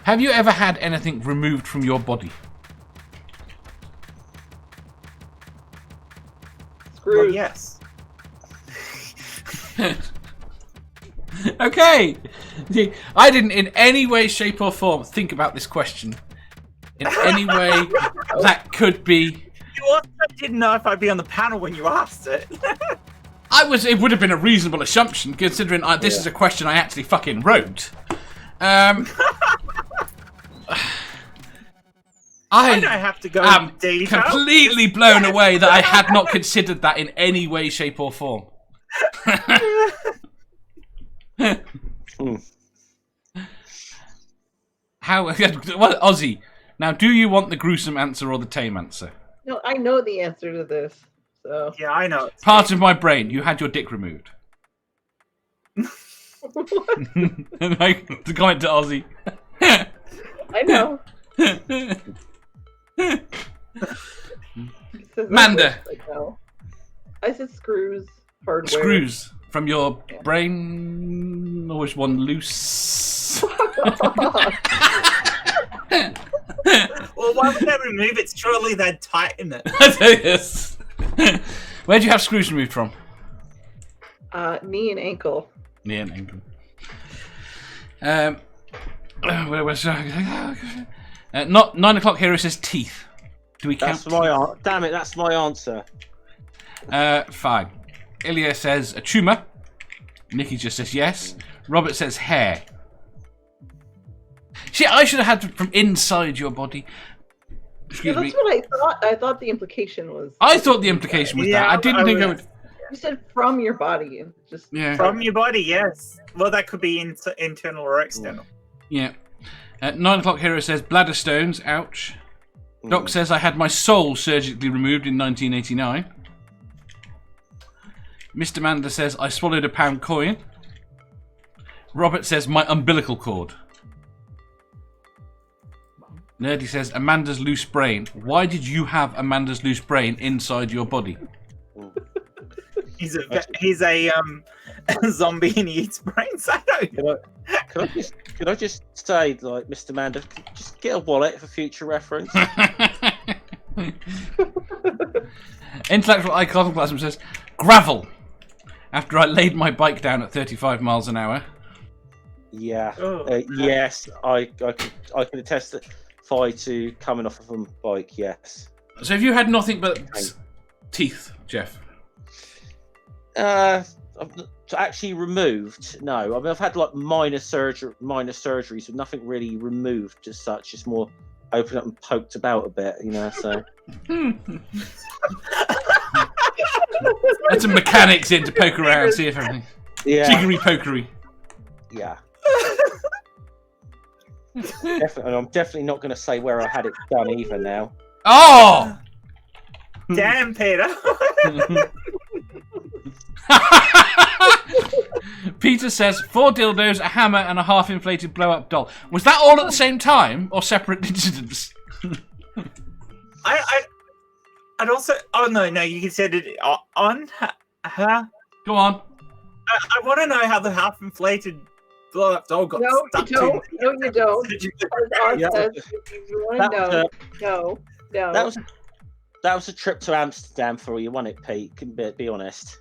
Have you ever had anything removed from your body? Screw. Well, yes. Okay. I didn't in any way, shape or form think about this question in any way that could be. You also didn't know if I'd be on the panel when you asked it. It would have been a reasonable assumption considering this is a question I actually fucking wrote. I don't have to go am detail. completely blown away that I had not considered that in any way, shape or form. How? Well, Ozzy. Now, do you want the gruesome answer or the tame answer? No, I know the answer to this. So Yeah, I know. Part of my brain. You had your dick removed. To comment to Ozzy. I know. Manda. I said screws. Hardware. Screws from your brain. Or was one loose? Well, why would they remove it? Surely they'd tighten it. Yes. Where'd you have screws removed from? Knee and ankle. Knee and ankle. Where was not 9 o'clock hero says teeth. Do we count? That's my damn it. That's my answer. Fine. Ilya says a tumour. Nikki just says yes. Robert says hair. Shit, I should have had from inside your body. Excuse me. That's what I thought. I thought the implication was. I thought the implication was that. I didn't think I would. You said from your body. Just from your body, yes. Well, that could be internal or external. Yeah. 9 o'clock hero says bladder stones. Ouch. Doc says I had my soul surgically removed in 1989. Mr. Manda says I swallowed a pound coin. Robert says my umbilical cord. Nerdy says Amanda's loose brain. Why did you have Amanda's loose brain inside your body? He's a zombie and he eats brains. I know. Could I just say, like, Mr. Manda, just get a wallet for future reference? Intellectual iconoclasm says gravel. After I laid my bike down at 35 miles an hour. Yeah. Yes, I can attest to coming off of a bike. Yes. So have you had nothing but teeth, Jeff? Actually removed. No, I mean I've had like minor surgeries, but nothing really removed as such. Just more opened up and poked about a bit, you know. So. Let some mechanics in to poke around, see if everything. Yeah. Jiggery pokery. Yeah. Definitely, I'm definitely not going to say where I had it done either now. Oh! Damn, Peter. Peter says 4 dildos, a hammer, and a half-inflated blow-up doll. Was that all at the same time, or separate incidents? I'd also. Oh no, you said it on her. Go on. I want to know how the half-inflated blow-up doll got stuck. No, you don't. No. That was a trip to Amsterdam for you, wasn't it, Pete? Can be honest.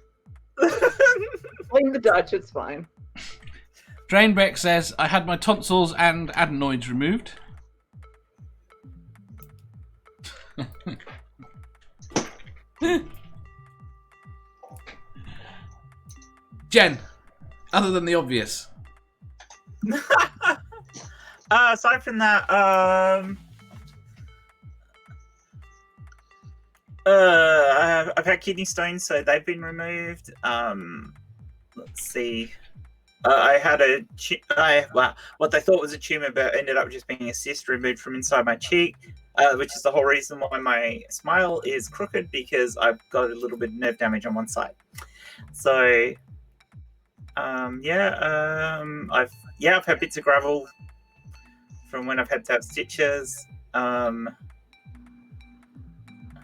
Blame the Dutch. It's fine. Drainbeck says I had my tonsils and adenoids removed. Jen, other than the obvious. Aside from that, I've had kidney stones, so they've been removed. Let's see. I had what they thought was a tumor, but ended up just being a cyst removed from inside my cheek, which is the whole reason why my smile is crooked, because I've got a little bit of nerve damage on one side. So, I've had bits of gravel from when I've had to have stitches.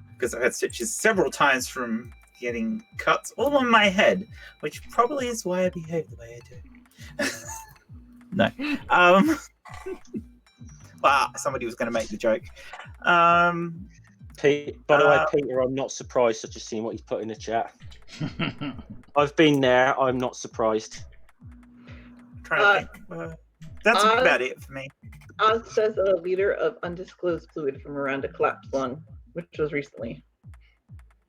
Because I've had stitches several times from getting cuts all on my head, which probably is why I behave the way I do. No. Wow, somebody was going to make the joke. By the way, Peter, I'm not surprised at just seeing what he's put in the chat. I've been there. I'm not surprised. Trying to think. That's about it for me. Oz says a liter of undisclosed fluid from around a collapsed lung, which was recently.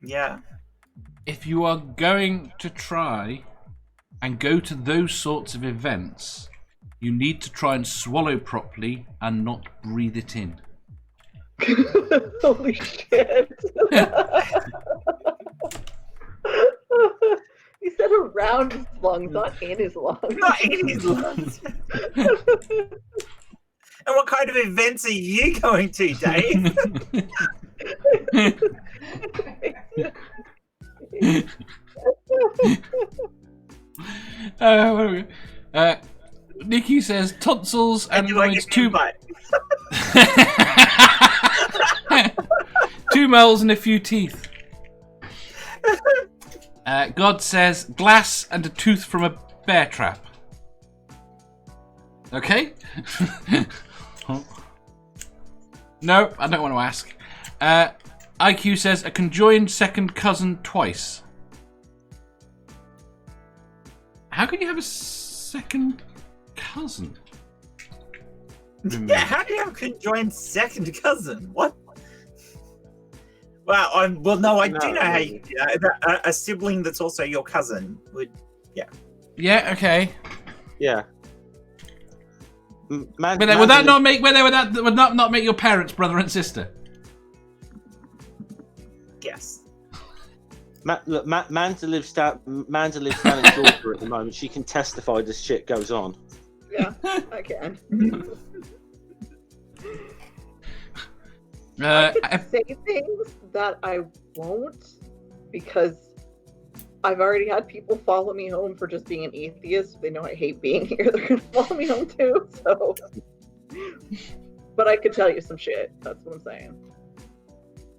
Yeah. If you are going to try and go to those sorts of events, you need to try and swallow properly and not breathe it in. Holy shit. He said around his lungs, not in his lungs. Not in his lungs. And what kind of events are you going to, Dave? Nikki says tonsils and noise 2 2 moles and a few teeth. God says glass and a tooth from a bear trap. Okay. No, I don't want to ask. IQ says a conjoined second cousin twice. How can you have a second cousin? Yeah, how do you have a conjoined second cousin? What? Well, I do know how you do that. A sibling that's also your cousin would, yeah. Yeah. Okay. Yeah. Would that not make your parents brother and sister? Yes. Look, Manda lives down in Georgia at the moment. She can testify this shit goes on. Yeah, I can. I can say things that I won't because I've already had people follow me home for just being an atheist. They know I hate being here. They're gonna follow me home too. So, but I could tell you some shit. That's what I'm saying.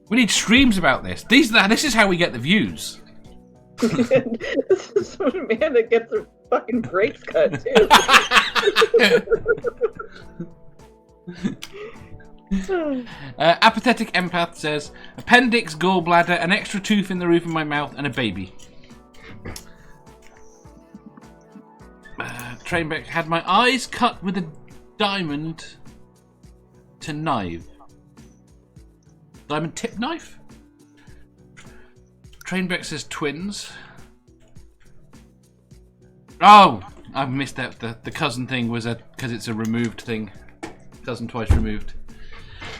We need streams about this. This is how we get the views. This is some man that gets her fucking brakes cut too. Apathetic empath says appendix, gallbladder, an extra tooth in the roof of my mouth, and a baby. Trainbeck had my eyes cut with a diamond to knife. Diamond tip knife? Trainbeck says twins. Oh, I missed that. The cousin thing was because it's a removed thing. Cousin twice removed.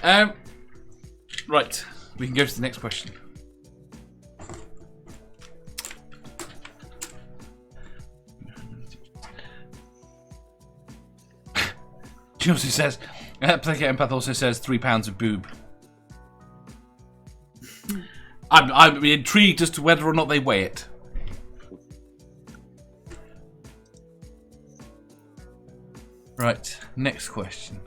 Right, we can go to the next question. She also says, Pathetic Empath also says 3 pounds of boob. I'm intrigued as to whether or not they weigh it. Right, next question.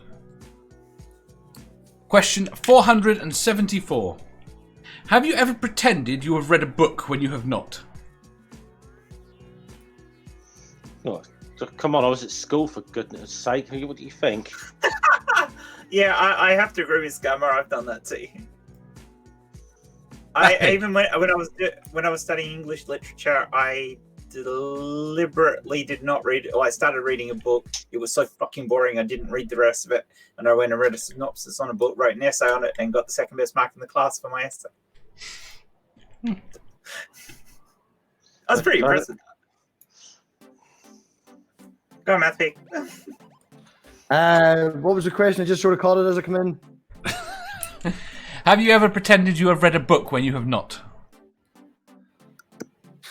Question 474. Have you ever pretended you have read a book when you have not? Oh, come on, I was at school for goodness sake. What do you think? Yeah, I have to agree with Scummer. I've done that too. Even when I was studying English literature, I deliberately did not read. I started reading a book. It was so fucking boring. I didn't read the rest of it, and I went and read a synopsis on a book, wrote an essay on it, and got the second best mark in the class for my essay. I was pretty impressive. Go on, MathPig. What was the question? I just sort of caught it as I come in. Have you ever pretended you have read a book when you have not?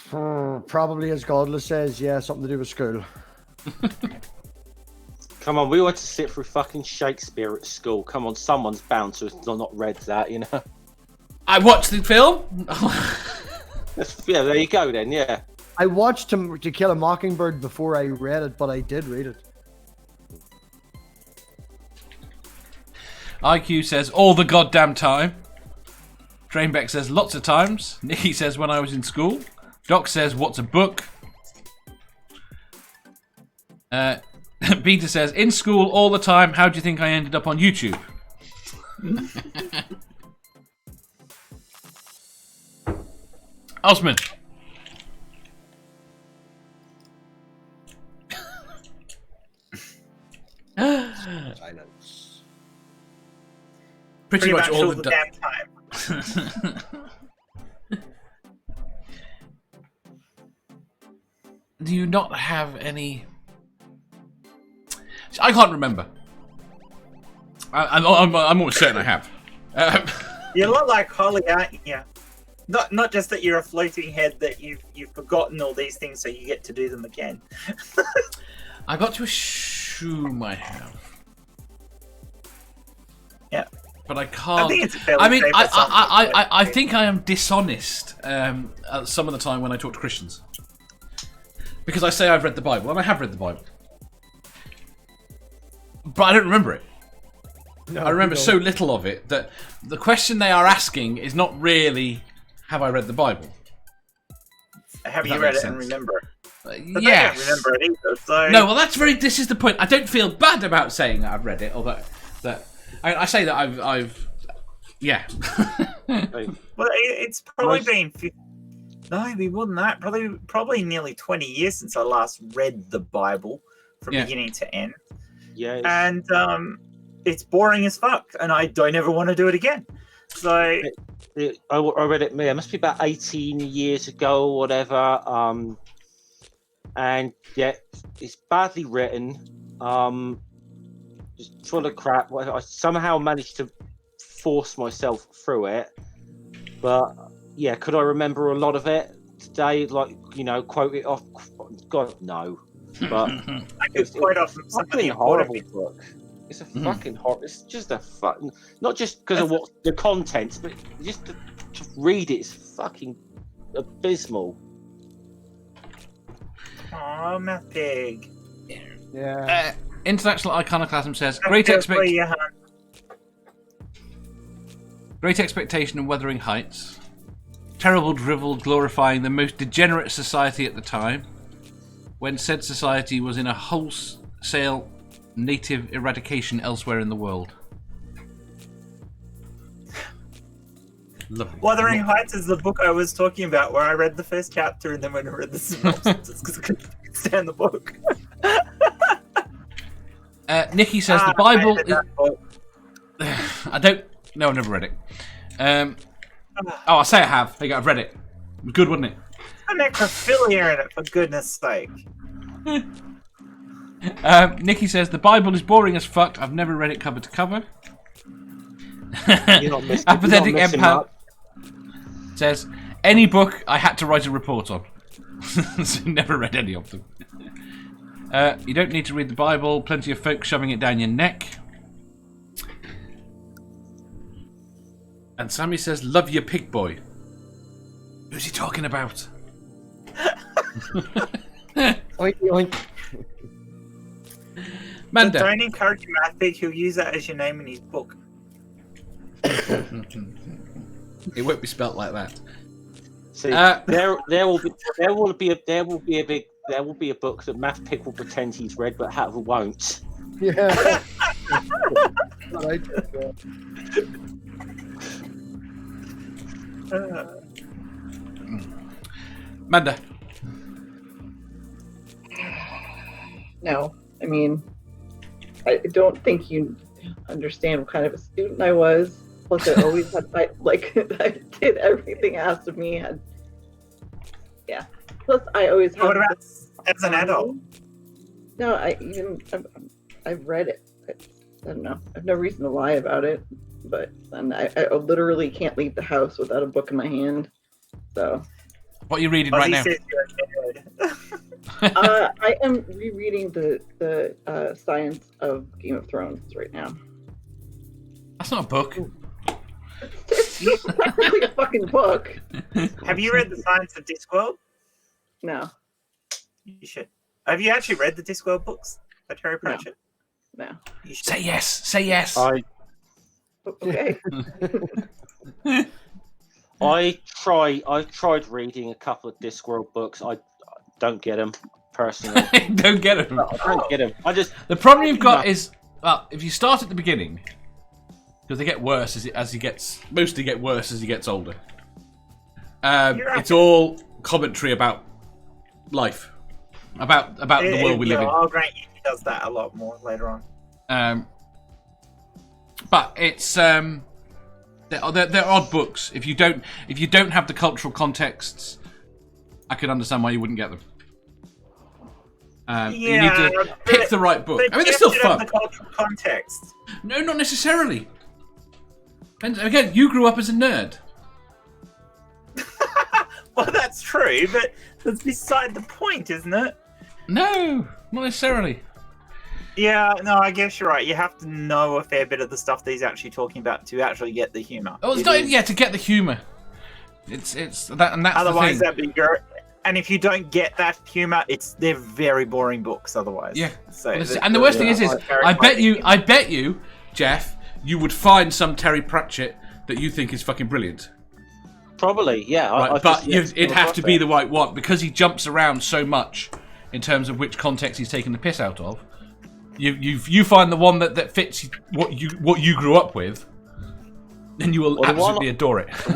Probably, as Godless says, yeah, something to do with school. Come on, we went to sit through fucking Shakespeare at school. Come on, someone's bound to have not read that, you know? I watched the film. Yeah, there you go then, yeah. I watched To Kill a Mockingbird before I read it, but I did read it. IQ says all the goddamn time. Trainbeck says lots of times. Nikki says when I was in school. Doc says what's a book? Peter says in school all the time. How do you think I ended up on YouTube? Ausman. Silence. Pretty much all the damn time. Do you not have any? I can't remember. I'm almost certain I have. You're a lot like Holly, aren't you? Not just that you're a floating head, that you've forgotten all these things, so you get to do them again. I got to assume I have. Yeah. But I can't. I think it's fairly I mean, safe I think I am dishonest some of the time when I talk to Christians. Because I say I've read the Bible, and I have read the Bible. But I don't remember it. No, I remember you so don't. little of it that the question they are asking is not really, have I read the Bible? Have That you read makes it and sense. remember it? But Yes. I don't remember it either, so... No, well, this is the point. I don't feel bad about saying that I've read it, or that I say that I've yeah. Well, it's probably been... No, it'd be more than that. Probably nearly 20 years since I last read the Bible from beginning to end. Yeah. And it's boring as fuck, and I don't ever want to do it again. So... I read it, it must be about 18 years ago or whatever. And yeah, it's badly written. Just full of crap. I somehow managed to force myself through it. But yeah, could I remember a lot of it today? Like, quote it off? God, no. But I could quite often some of the horrible important book. It's a fucking horror. It's just a fucking, not just because of what the contents, but just to read it is fucking abysmal. Aw, MathPig. Yeah. International Iconoclasm says great expectation and Wuthering Heights. Terrible drivel glorifying the most degenerate society at the time, when said society was in a wholesale native eradication elsewhere in the world. Lovely. Wuthering Heights is the book I was talking about, where I read the first chapter and then when I read the synopsis because I couldn't stand the book. Nikki says the Bible is... I don't... No, I've never read it. I say I have. There you go, I've read it. It was good, wasn't it? A necrophilia in it, for goodness sake. Nikki says the Bible is boring as fuck. I've never read it cover to cover. You're not missing, Apathetic you're not missing Empath much. says any book I had to write a report on. So never read any of them. You don't need to read the Bible. Plenty of folk shoving it down your neck. And Sammy says, love your pig boy. Who's he talking about? Oink, oink. Manda. Don't encourage MathPig, he'll use that as your name in his book. It won't be spelt like that. See, there will be a book that MathPig will pretend he's read, but Hather won't. Yeah. Right. Manda. No, I mean, I don't think you understand what kind of a student I was. Plus, I always had, I did everything asked of me. Yeah. Plus, I always had. What about as an adult? No, I've read it. I don't know. I have no reason to lie about it, but then I literally can't leave the house without a book in my hand. So. What are you reading right now? Says you're a nerd. I am rereading the Science of Game of Thrones right now. That's not a book. It's technically a fucking book. Have you read The Science of Discworld? No. You should. Have you actually read the Discworld books by Terry Pratchett? No. You should. Say yes. Say yes. Okay. I tried reading a couple of Discworld books. I don't get them personally. Don't get it. I don't get them. The problem you've got is, well, if you start at the beginning, because they get worse as he gets, mostly get worse as he gets older. It's all commentary about life, about the world we live in. I'll grant you, he does that a lot more later on. But it's they're odd books. If you don't have the cultural contexts, I can understand why you wouldn't get them. You need to pick the right book. I mean, they're still fun. The cultural context. No, not necessarily. And again, you grew up as a nerd. Well, that's true, but that's beside the point, isn't it? No, not necessarily. Yeah, no, I guess you're right. You have to know a fair bit of the stuff that he's actually talking about to actually get the humor. Oh, it's not. Yeah, to get the humor. It's that, and that's Otherwise, the thing. that'd be great. And if you don't get that humor, they're very boring books. Otherwise, Yeah. So, And the worst thing is, I bet you, Jeff, you would find some Terry Pratchett that you think is fucking brilliant. Probably, yeah. Right, but it'd have to be the right one because he jumps around so much in terms of which context he's taking the piss out of. You find the one that fits what you grew up with, then you will absolutely adore it. The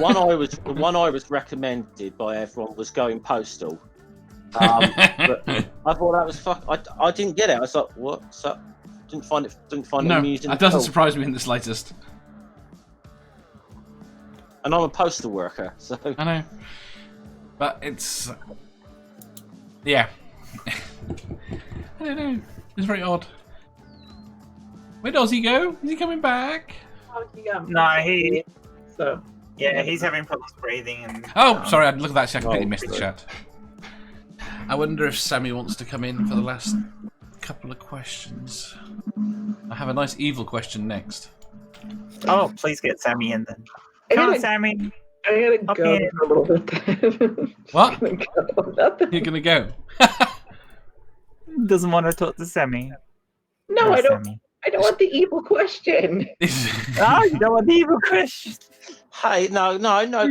one I was recommended by everyone was Going Postal. But I thought that was I didn't get it. I was like, what? So didn't find it amusing. That doesn't surprise me in the slightest. And I'm a postal worker, so I know. But it's yeah. I don't know. It's very odd. Where does he go? Is he coming back? No, So yeah, he's having problems breathing. And Oh, sorry. Look at that. I completely missed the chat. I wonder if Sammy wants to come in for the last couple of questions. I have a nice evil question next. Oh, please get Sammy in then. Come on, Sammy. I gotta go for a little bit. What? Nothing. You're gonna go? Doesn't want to talk to Sammy. No, I don't. Sammy. I don't want the evil question. Oh, you don't want the evil question. hey, no,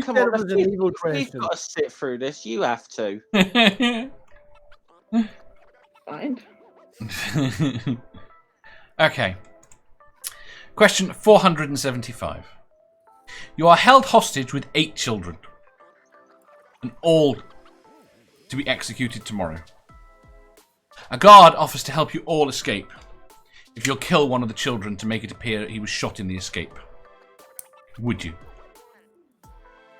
come on. It was an evil We've question. got to sit through this. You have to. Fine. Okay. Question 475. You are held hostage with 8 children, and all to be executed tomorrow. A guard offers to help you all escape if you'll kill one of the children to make it appear he was shot in the escape. Would you?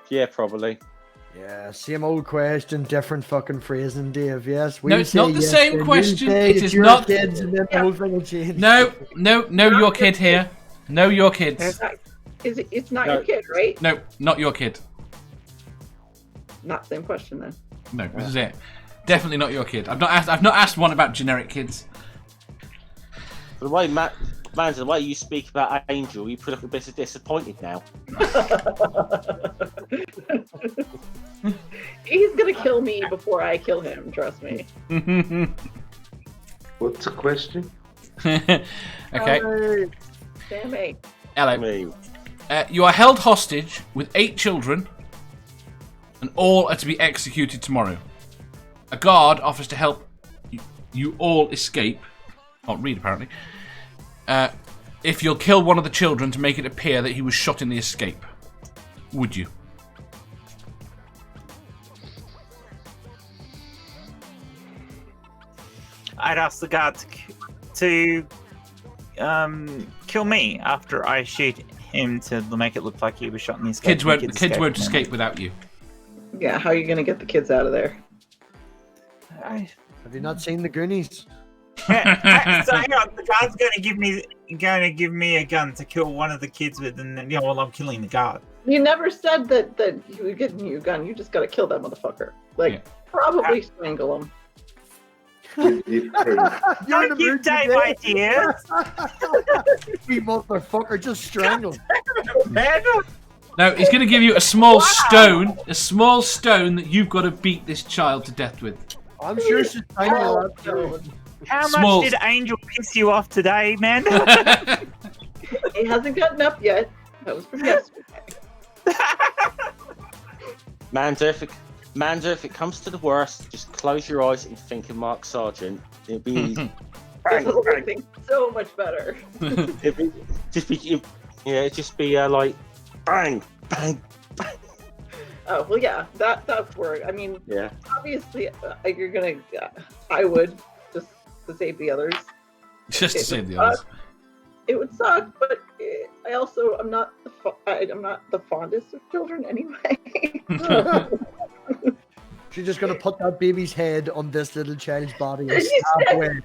Yeah, probably. Yeah, same old question, different fucking phrasing, Dave. Yes, we No, it's say not the yes, same then you question. say It it's is your not- kids, and then the whole thing will change. No, your kid here. No, your kids. It's not No. your kid, right? No, not your kid. Not the same question then. No, this is it. Definitely not your kid. I've not asked one about generic kids. The way the way you speak about Angel, you put up a bit of disappointed now. He's gonna kill me before I kill him. Trust me. What's the question? Okay. Sammy. Hello. Me. You are held hostage with 8 children, and all are to be executed tomorrow. A guard offers to help you all escape. Can't read apparently. If you'll kill one of the children to make it appear that he was shot in the escape. Would you? I'd ask the guard to kill me after I shoot him to make it look like he was shot in the escape. Kids won't escape without you. Yeah, how are you gonna get the kids out of there? Have you not seen the Goonies? So hang on, the guard's gonna give me a gun to kill one of the kids with, and then while I'm killing the guard. You never said that you were getting you a gun. You just gotta kill that motherfucker. Like, probably strangle him. Don't give Dave ideas. You motherfucker, just strangle. No, he's going to give you a small stone that you've got to beat this child to death with. I'm sure she's strangled. How Small. much did Angel piss you off today, man? He hasn't gotten up yet. That was from yesterday. Manda, if it comes to the worst, just close your eyes and think of Mark Sargent. It'll be easy. This will make things so much better. It'd just be like bang, bang, bang. Oh well, yeah, that's where. I mean, Yeah. obviously, you're gonna. I would just to save the others. Just to save the others. It would suck, but I'm not the fondest of children anyway. She's just gonna put that baby's head on this little child's body and She stab away.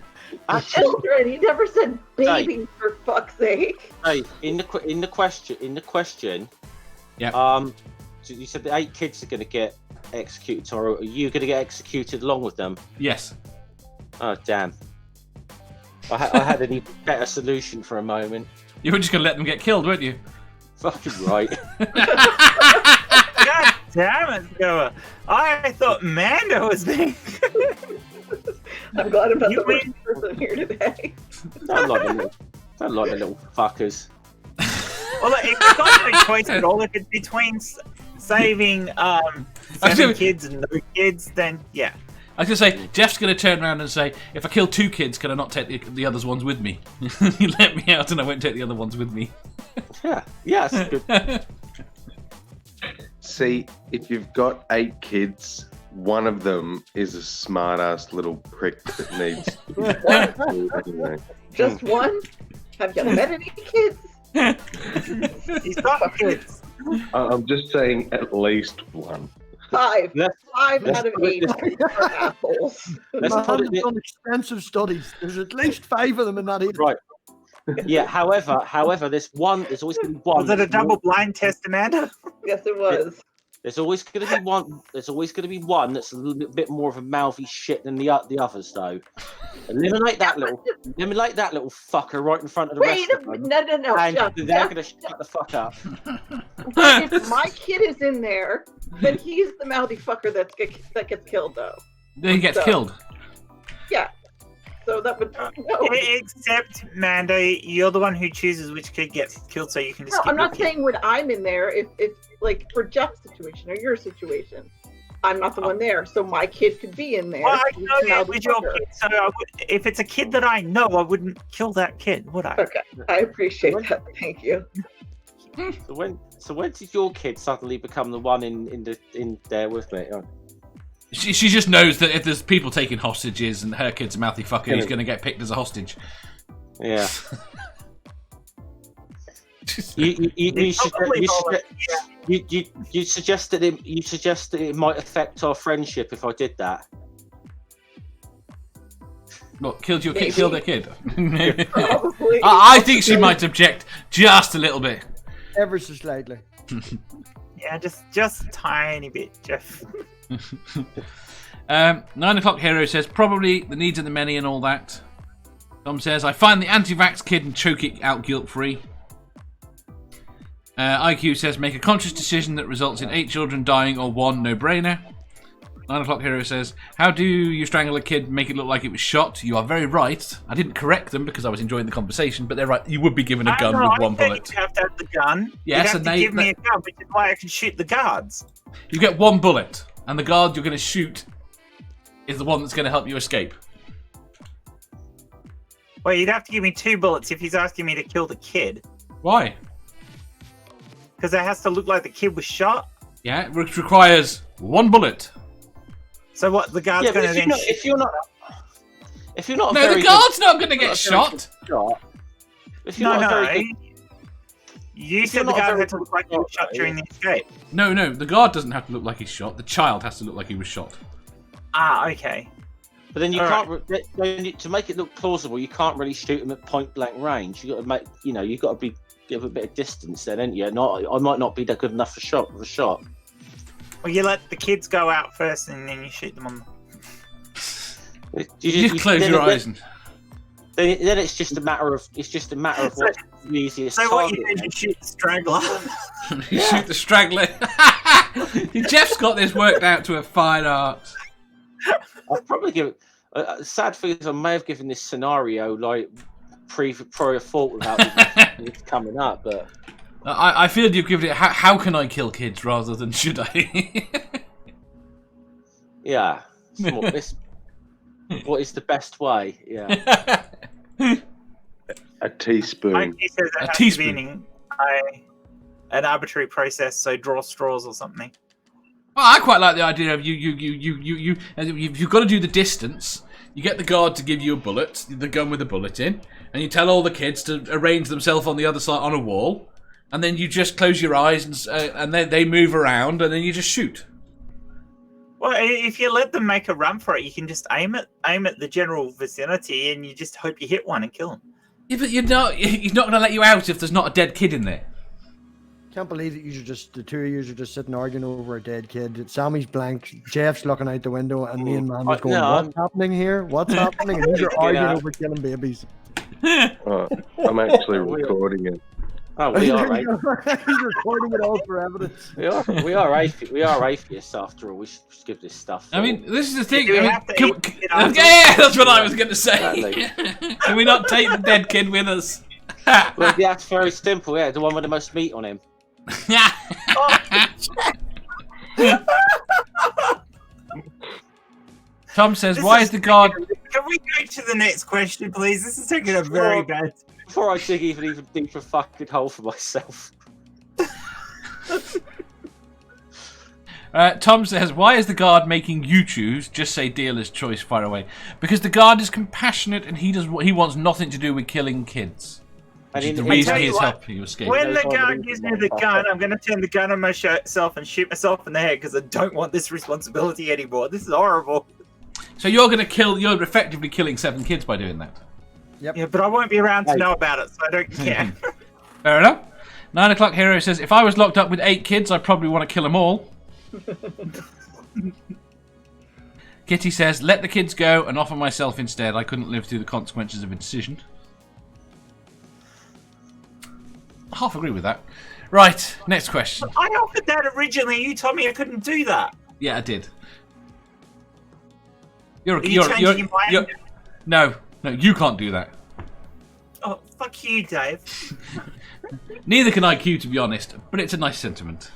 Children. He never said baby, for fuck's sake. Hey, in the question. Yeah. So you said the 8 kids are going to get executed tomorrow. Are you going to get executed along with them? Yes. Oh damn. I had any better solution for a moment. You were just going to let them get killed, weren't you? Fucking right. God damn it, Scummer. I thought Mando was being. I'm glad I'm not You the worst person here today. Don't like the little fuckers. Well, if you've got no choice at all, if it's between saving 7 kids and no kids, then yeah. I was going to say, Jeff's going to turn around and say, if I kill 2 kids, can I not take the other ones with me? You let me out and I won't take the other ones with me. Yeah, that's good. See, if you've got 8 kids, one of them is a smart-ass little prick that needs anyway. Just one? Have you met any kids? He's got kids. I'm just saying at least one. 5. Let's- 5 let's out of put it 8 are assholes. Let's My put husband's it done extensive studies. There's at least 5 of them in that area. right. Yeah. However, there's always going to be one. Was it a that's more- double blind test, Amanda? Yes, it was. There's always going to be one. There's always going to be one that's a little bit more of a mouthy shit than the others, though. Eliminate that little fucker right in front of the Wait, rest of them, no, and Jeff, they're Jeff, going to shut the fuck up. But if my kid is in there, then he's the mouthy fucker that gets killed, though. Then he gets killed. Yeah. So that would no. Except, Mando, you're the one who chooses which kid gets killed, so you can just No, keep I'm not your kid. saying when I'm in there. If it's like for Jeff's situation or your situation, I'm not the one there, so my kid could be in there. Well, I He's know the it mouthy was your fucker. kid, so if it's a kid that I know, I wouldn't kill that kid, would I? Okay, I appreciate that. Thank you. So when did your kid suddenly become the one in there with me? Oh. She just knows that if there's people taking hostages and her kid's a mouthy fucker, he's going to get picked as a hostage. Yeah. You suggest that it might affect our friendship if I did that. What, killed your Maybe. kid? Killed their kid? Probably. I think she might object just a little bit. Ever so slightly. Yeah, just a tiny bit, Jeff. 9 o'clock hero says probably the needs of the many and all that. Tom says I find the anti-vax kid and choke it out guilt-free. IQ says make a conscious decision that results in 8 children dying or 1 no-brainer. 9 o'clock hero says how do you strangle a kid and make it look like it was shot? You are very right. I didn't correct them because I was enjoying the conversation, but they're right. You would be given a gun with 1 bullet. You have to have the gun. Yes, you and have to they- give me a gun, which is why I can shoot the guards. You get 1 bullet, and the guard you're going to shoot is the one that's going to help you escape. Well, you'd have to give me 2 bullets if he's asking me to kill the kid. Why? Because it has to look like the kid was shot. Yeah, it requires 1 bullet. So what, the guard's Yeah, but going to then shoot? if you're not a No, very the good- guard's not going to not get a very shot. good shot, if you're No, not a no. very good, You if said you're the not a guard very had to look like he was good shot shot, during the escape. No, the guard doesn't have to look like he's shot. The child has to look like he was shot. Ah, okay. but then you All can't to make it look plausible. You can't really shoot him at point blank range. You got to make, you got to give a bit of distance then, ain't you? I might not be that good enough for shot. Well, you let the kids go out first, and then you shoot them on. You just close your eyes and... Then it's just a matter of what's the easiest So what target. you do is shoot the straggler. you shoot the straggler. Jeff's got this worked out to a fine art. I've probably given. Sad thing is, I may have given this scenario like prior thought without it coming up, but I feel you've given it. How can I kill kids rather than should I? yeah. What is the best way? Yeah. A teaspoon. Like he says, A it has teaspoon. to be an arbitrary process, so draw straws or something. Well, I quite like the idea of you've got to do the distance. You get the guard to give you a bullet, the gun with a bullet in, and you tell all the kids to arrange themselves on the other side on a wall, and then you just close your eyes and they move around, and then you just shoot. Well, if you let them make a run for it, you can just aim at the general vicinity, and you just hope you hit one and kill them. Yeah, but he's not going to let you out if there's not a dead kid in there. Can't believe that the two of you are just sitting arguing over a dead kid. Sammy's blank, Jeff's looking out the window, and me and Man was going, "What's happening here? What's happening?" And you're arguing over killing babies. I'm actually recording it. Oh, we are right. He's recording it all for evidence. We are atheists after all. We should give this stuff. I mean, this is the thing. Do we I mean, have to can- eat it yeah, afterwards? that's what I was going to say. Can we not take the dead kid with us? Well, yeah, it's very simple. Yeah, the one with the most meat on him. Tom says, "Why is the god?" Can we go to the next question, please? This is taking a very bad. Before I dig even deeper fucking hole for myself. Tom says, "Why is the guard making you choose? Just say dealer's choice far away. Because the guard is compassionate and he wants nothing to do with killing kids. Which is the reason he is helping you escape." When the guard gives me the gun, I'm going to turn the gun on myself and shoot myself in the head because I don't want this responsibility anymore. This is horrible. So you're going to kill? You're effectively killing 7 kids by doing that. Yep. Yeah, but I won't be around to know about it, so I don't care. Fair enough. 9 o'clock hero says, "If I was locked up with 8 kids, I'd probably want to kill them all." Kitty says, "Let the kids go and offer myself instead. I couldn't live through the consequences of a decision." I half agree with that. Right, next question. I offered that originally. You told me I couldn't do that. Yeah, I did. Are you changing your mind? No, you can't do that. Oh, fuck you, Dave. Neither can IQ, to be honest, but it's a nice sentiment.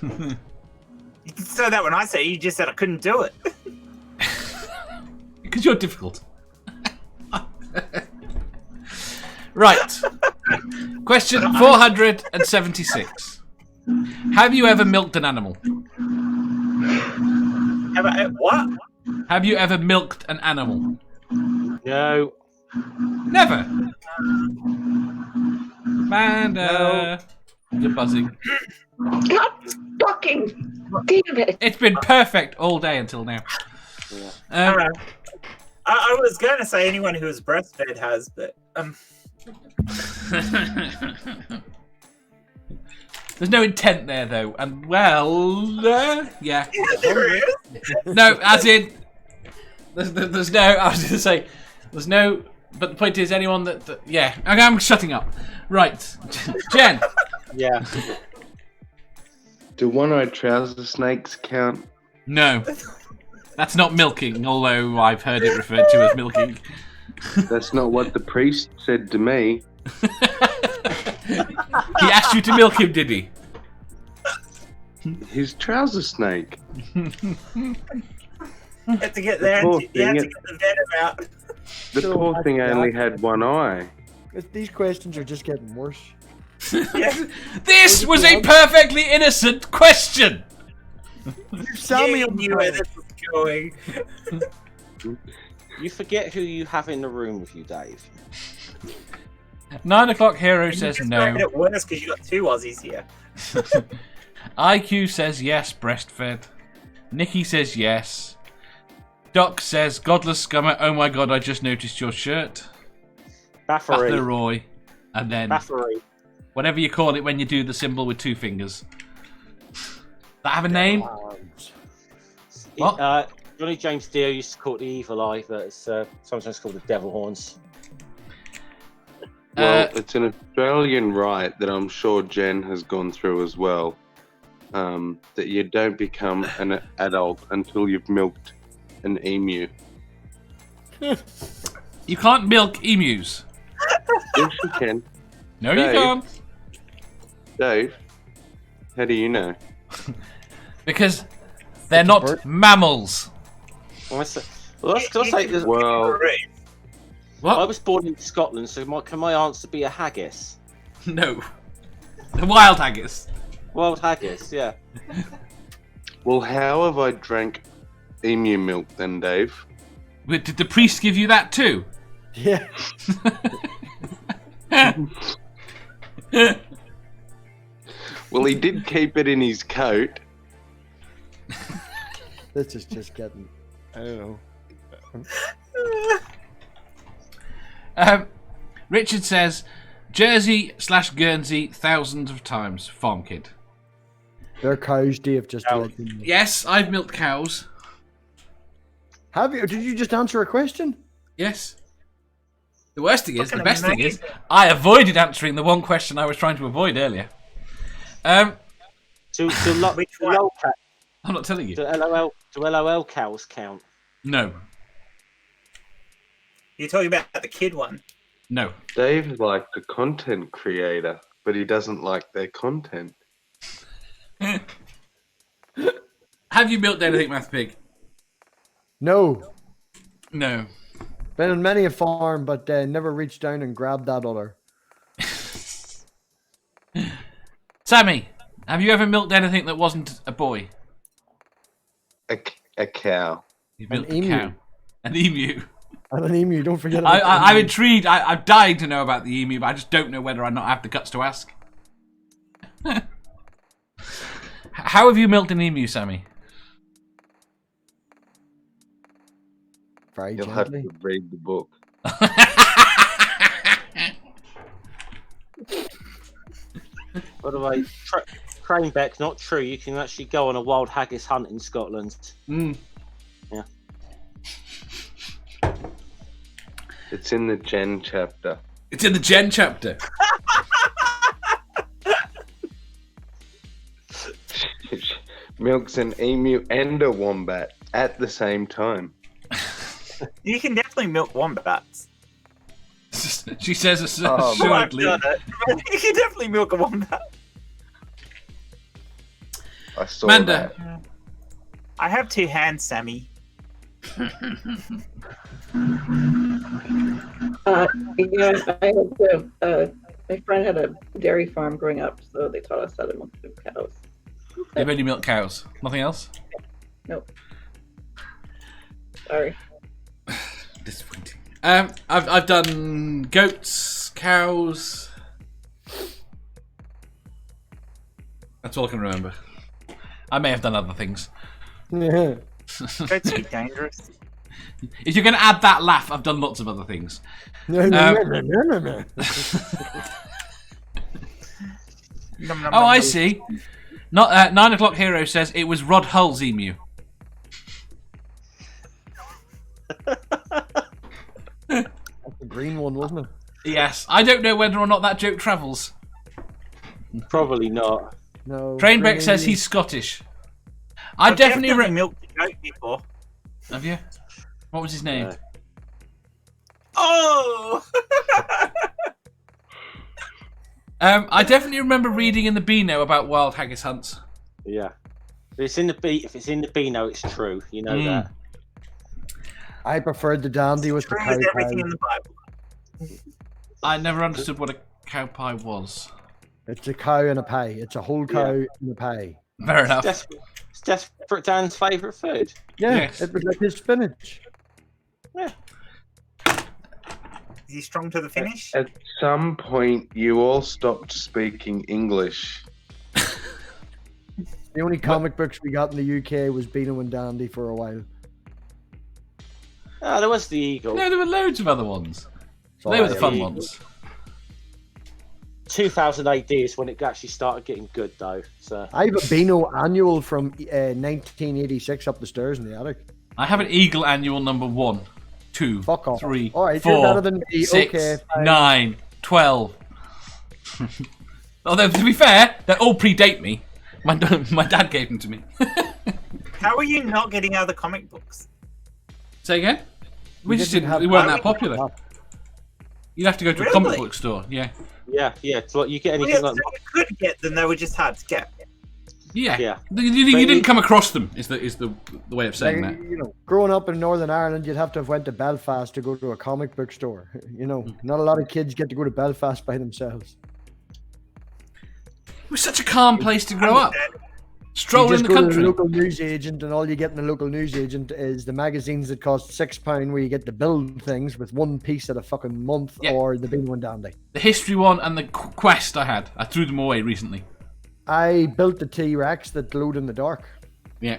You can say that when I say it, you just said I couldn't do it. Because you're difficult. Right. Question 476. Have you ever milked an animal? What? Have you ever milked an animal? No. Never. Amanda. You're buzzing. God fucking damn it! It's been perfect all day until now. I was going to say anyone who is breastfed has, but There's no intent there, though, and yeah. yeah, there is. No, as in, there's no. I was going to say, there's no. But the point is, anyone that yeah. Okay, I'm shutting up. Right, Jen. Yeah. Do one-eyed trouser snakes count? No, that's not milking. Although I've heard it referred to as milking. That's not what the priest said to me. He asked you to milk him, did he? His trouser snake. You have to get there. Poor You have to thing, get the venom out. The poor thing only had one eye. These questions are just getting worse. This was a perfectly innocent question. Sammy You knew where this was going. You forget who you have in the room with you, Dave. 9 o'clock hero says You just no. made it worse because you got 2 Aussies here. IQ says yes, breastfed. Nikki says yes. Doc says, Godless Scummer, oh my god, I just noticed your shirt. Battery. Roy. And then Battery. whatever you call it when you do the symbol with 2 fingers. That have a name? What? Johnny James Dio used to call it the evil eye, but it's sometimes called the devil horns. Well, it's an Australian right that I'm sure Jen has gone through as well. That you don't become an adult until you've milked an emu. You can't milk emus. Yes, you can. No, Dave. you can't. Dave, how do you know? Because they're not mammals. Well, let's say this. Well, What? I was born in Scotland, so can my answer be a haggis? No. The wild haggis. Wild haggis, yeah. well, how have I drank emu milk then, Dave? Wait, did the priest give you that too? Yeah. Well, he did keep it in his coat. This is just getting. I don't know. Richard says, Jersey / Guernsey thousands of times. Farm kid. They're cows, Dave, just to let you know. Yes, I've milked cows. Have you? Did you just answer a question? Yes. The worst thing is, the best thing is, I avoided answering the one question I was trying to avoid earlier. Do I'm not telling you. Do LOL cows count? No. You're talking about the kid one. No. Dave's like the content creator, but he doesn't like their content. Have you milked anything, MathPig? No. No. Been on many a farm, but never reached down and grabbed that udder. Sammy, have you ever milked anything that wasn't a boy? A cow. You milked An a emu. cow. An emu. And an emu, don't forget about I'm intrigued. I'm dying to know about the emu, but I just don't know whether I not have the guts to ask. How have you milked an emu, Sammy? Very You'll have gently. to read the book. By the way, Cranebeck, not true. You can actually go on a wild haggis hunt in Scotland. Mm. Yeah. It's in the Gen chapter. It's in the Gen chapter. Milks an emu and a wombat at the same time. You can definitely milk wombats. She says assuredly. I've done it. You can definitely milk a wombat. I saw Manda. that. I have 2 hands, Sammy. My friend had a dairy farm growing up, so they taught us how to milk cows. They've only milked cows. Nothing else? Nope. Sorry. Disappointing. I've done goats, cows. That's all I can remember. I may have done other things. Goats be dangerous. If you're going to add that laugh, I've done lots of other things. Nom, nom, Oh, I nom. see. Not 9 o'clock hero says it was Rod Hull's emu. That's the green one, wasn't it? Yes, I don't know whether or not that joke travels. Probably not. No. Trainbeck green says emu. he's Scottish. I I've definitely milked a goat before. Have you? What was his name? Oh! I definitely remember reading in the Beano about wild haggis hunts. Yeah. If it's in the Beano, it's true. You know Mm. that. I preferred the dandy with the True cow as everything pie. in the Bible. I never understood what a cow pie was. It's a cow and a pie. It's a whole cow and a pie. Fair enough. It's Desperate Dan's favourite food. Yeah, Yes. it was like his spinach. Yeah. Is he strong to the finish? At some point, you all stopped speaking English. The only comic books we got in the UK was Beano and Dandy for a while. Ah, there was the Eagle. No, there were loads of other ones. So They were the I- fun ones. 2000 AD is when it actually started getting good, though. So I have a Beano annual from 1986 up the stairs in the attic. I have an Eagle Annual number 1, 2, Fuck off. 3, All right, you're 4, better than me. 6, Okay, fine. 9, 12. Although, to be fair, they all predate me. My dad gave them to me. How are you not getting other comic books? Say again? We just didn't didn't. have- We weren't Why that would- popular. You'd have to go to a comic Really? book store. Yeah. yeah. So you get Well, anything yeah, like so you could get them, they were just hard to get. Yeah. Yeah. You didn't come across them. Is the way of saying Like, that. you know, growing up in Northern Ireland, you'd have to have went to Belfast to go to a comic book store. You know, not a lot of kids get to go to Belfast by themselves. It was such a calm place to grow up. Stroll You in just the go to country. the local newsagent, and all you get in the local newsagent is the magazines that cost £6, where you get to build things with one piece at a fucking month, Yeah. or the Beano and Dandy. The history one and the quest I had. I threw them away recently. I built the T-Rex that glowed in the dark. Yeah.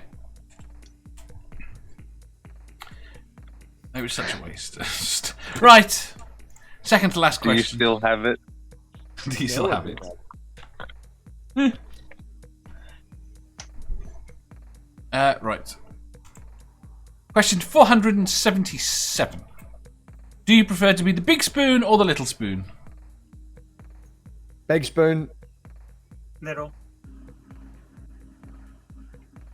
It was such a waste. Right. Second to last Do you question. still have it? Do you still have it? Right. Question 477. Do you prefer to be the big spoon or the little spoon? Big spoon. Little.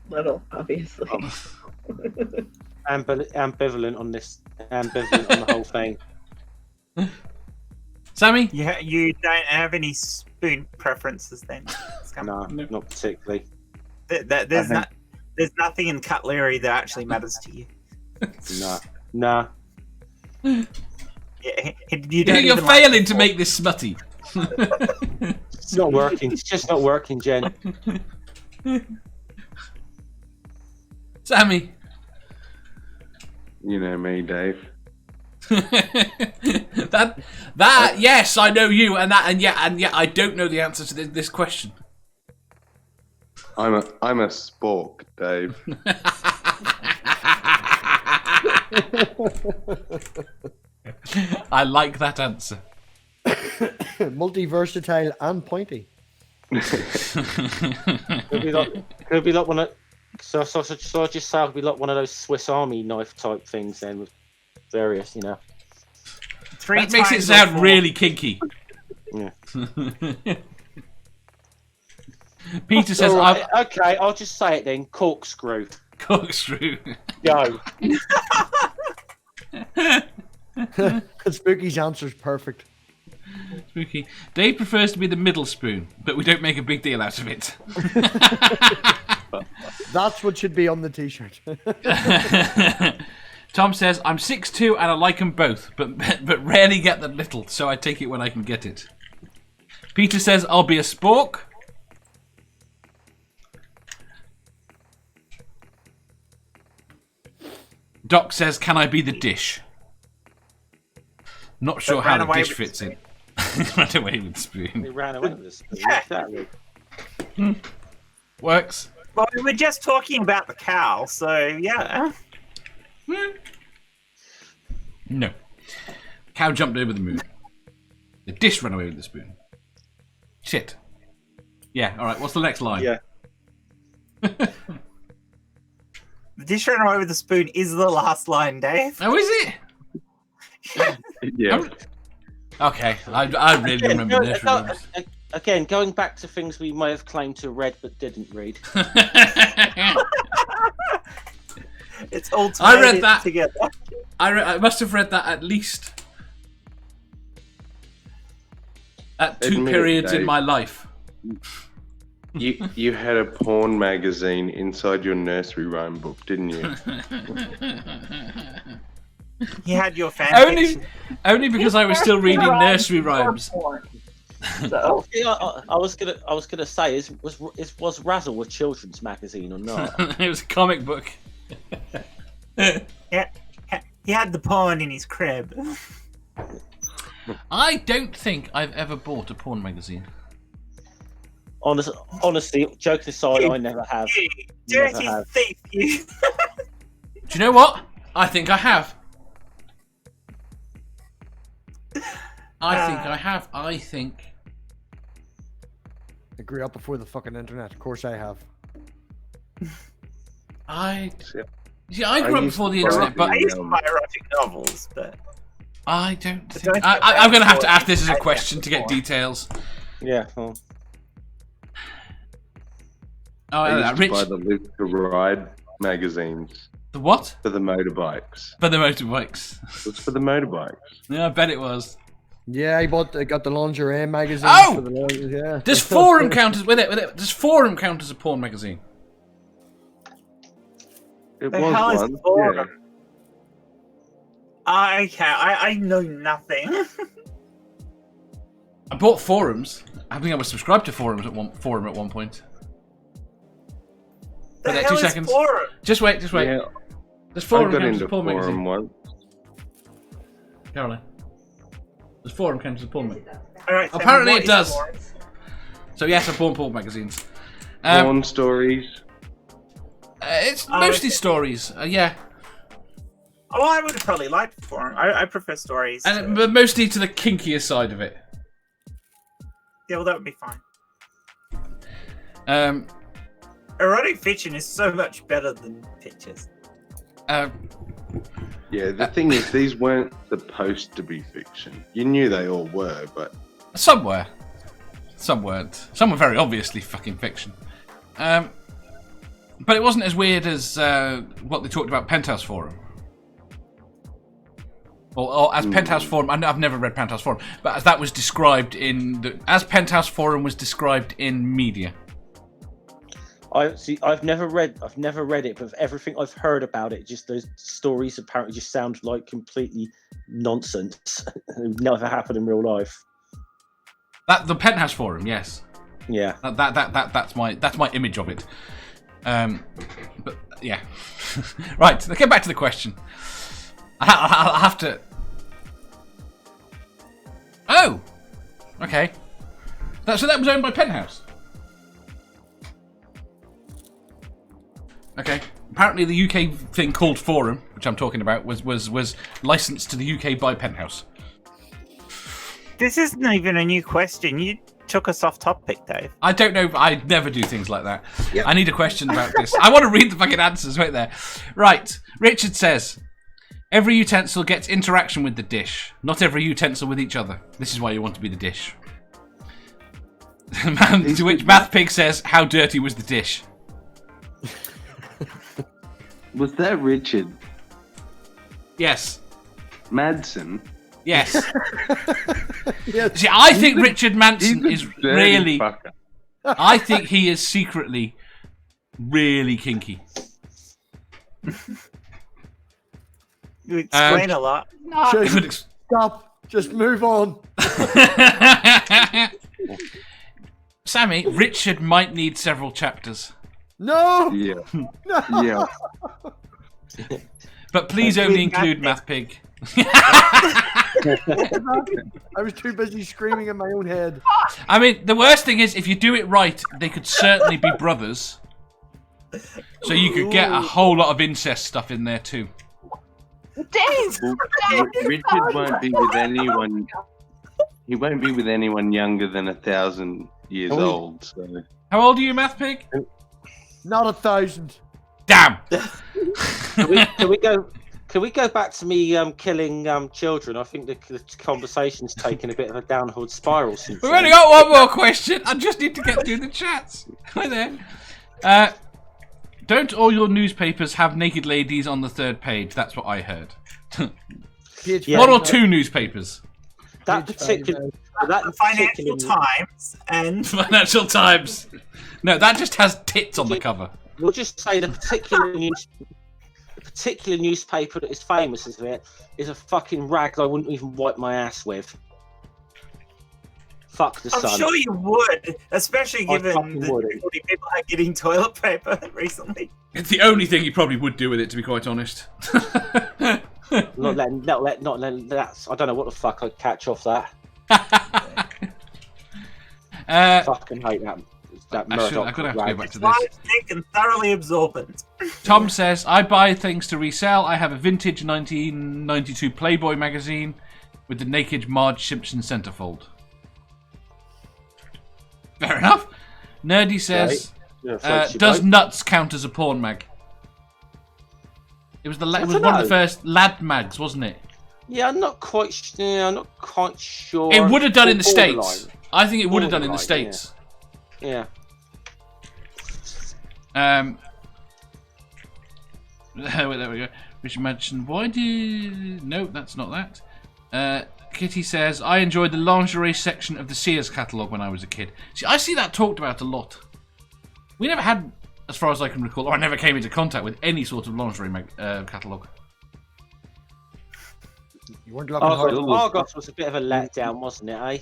Little, obviously. Ambivalent on this. Ambivalent on the whole thing. Sammy? Yeah, you don't have any spoon preferences then. No, not particularly. There's nothing in cutlery that actually matters to you. No. Yeah, You're failing to make this smutty. It's not working. It's just not working, Jen. Sammy? You know me, Dave. that yes, I know you, and yet I don't know the answer to this question. I'm a spork, Dave. I like that answer. Multi-versatile and pointy. Could be like one of. So I just say I'd be like one of those Swiss Army knife type things then, with various, That makes it sound really kinky. Yeah. Peter says, right, okay, I'll just say it then. Corkscrew. Corkscrew. Go. Spooky's answer's perfect. Spooky. Dave prefers to be the middle spoon, but we don't make a big deal out of it. That's what should be on the t-shirt. Tom says, I'm 6'2" and I like them both, but rarely get the little, so I take it when I can get it. Peter says, I'll be a spork. Doc says, can I be the dish? Not sure how the dish fits in. Ran away with the spoon. He ran away with the spoon. Exactly. Works. Well, we were just talking about the cow, so yeah. No. Cow jumped over the moon. The dish ran away with the spoon. Shit. Yeah, alright, what's the next line? Yeah. The dish ran away with the spoon is the last line, Dave. Oh, is it? Yeah. Okay, I really remember nursery rhymes. Again, going back to things we may have claimed to have read but didn't read. It's all I read that together. I must have read that at least at two periods in my life. You had a porn magazine inside your nursery rhyme book, didn't you? You had your fan only because I was still reading nursery rhymes. So. I was gonna say, was Razzle a children's magazine or not? It was a comic book. Yeah, he had the porn in his crib. I don't think I've ever bought a porn magazine. Honestly, joking aside, I never have. You dirty thief, you. Do you know what? I think I have. I think. I grew up before the fucking internet. Of course I have. I grew up before the internet, but I used to buy erotic novels, but I don't think... I'm going to have to ask this as a question to get details. Yeah. Well. I used to buy the Live to Ride magazines. The what? For the motorbikes. For the motorbikes. It was for the motorbikes. Yeah, I bet it was. Yeah, I got the lingerie magazine. Oh! For the, yeah. Does Forum count as... With it, does Forum count as a porn magazine? It the was hell is one. Forum? Yeah. Okay, I know nothing. I bought Forums. I think I was subscribed to Forums at one point. The Wait, hell 2 is seconds. Forum? Just wait. Yeah. Does Forum I got count as into a porn Forum magazine? once. Caroline. Does Forum count as a porn magazine? Right, apparently what it does. is Forum? So yes, I bought porn magazines. Porn stories. It's mostly stories. Yeah. Oh, I would have probably liked Forum. I prefer stories. But mostly to the kinkier side of it. Yeah, well, that would be fine. Um, Erotic fiction is so much better than pictures. Yeah, the thing is, these weren't supposed to be fiction. You knew they all were, but some were. Some weren't. Some were very obviously fucking fiction. But it wasn't as weird as what they talked about Penthouse Forum. Or as Penthouse Forum, I've never read Penthouse Forum, but as that was described as Penthouse Forum was described in media. I've never read it, but everything I've heard about it, just those stories apparently just sound like completely nonsense. It never happened in real life. The Penthouse Forum, yes. Yeah. That's my image of it. But yeah. Right, let's get back to the question. I'll have to. Oh, okay. So that was owned by Penthouse. Okay. Apparently, the UK thing called Forum, which I'm talking about, was licensed to the UK by Penthouse. This isn't even a new question. You took us off topic, Dave. I don't know. I never do things like that. Yep. I need a question about this. I want to read the fucking answers right there. Right. Richard says, every utensil gets interaction with the dish. Not every utensil with each other. This is why you want to be the dish. To which MathPig says, how dirty was the dish? Was that Richard? Yes. Madsen? Yes. Yes. See, I think Richard Manson is really... Fucker. I think he is secretly really kinky. You explain a lot. Stop. Just move on. Sammy, Richard might need several chapters. No! Yeah. No! Yeah. But please only include MathPig. I was too busy screaming in my own head. I mean, the worst thing is, if you do it right, they could certainly be brothers. So you could get a whole lot of incest stuff in there too. Dave! Richard won't be with anyone. He won't be with anyone younger than 1,000 years old. So. How old are you, MathPig? Not 1,000. Damn. Can we go back to me killing children? I think the conversation's taken a bit of a downward spiral since. We've only got one more question. I just need to get through the chats. Hi there. Don't all your newspapers have naked ladies on the third page? That's what I heard. Yeah. One or two newspapers. That particular Financial Times and Financial Times. No, that just has tits on the cover. We'll just say the particular newspaper that is famous as it is a fucking rag I wouldn't even wipe my ass with. Fuck the Sun. I'm sure you would, especially given the people are getting toilet paper recently. It's the only thing you probably would do with it, to be quite honest. not letting that. I don't know what the fuck I'd catch off that. Fucking hate that. I've got to have to go back to this. Thick and thoroughly absorbent. Tom says, I buy things to resell. I have a vintage 1992 Playboy magazine with the naked Marge Simpson centerfold. Fair enough. Nerdy says, does nuts count as a porn mag? It was one of the first lad mags, wasn't it? Yeah, I'm not quite sure. It would have done in the States. I think it would have done in the States. Yeah. There we go. Richard mentioned, no, that's not that. Kitty says, I enjoyed the lingerie section of the Sears catalogue when I was a kid. See, I see that talked about a lot. We never had, as far as I can recall, or I never came into contact with any sort of lingerie catalogue. You weren't looking hard. Argos was a bit of a letdown, wasn't it, eh?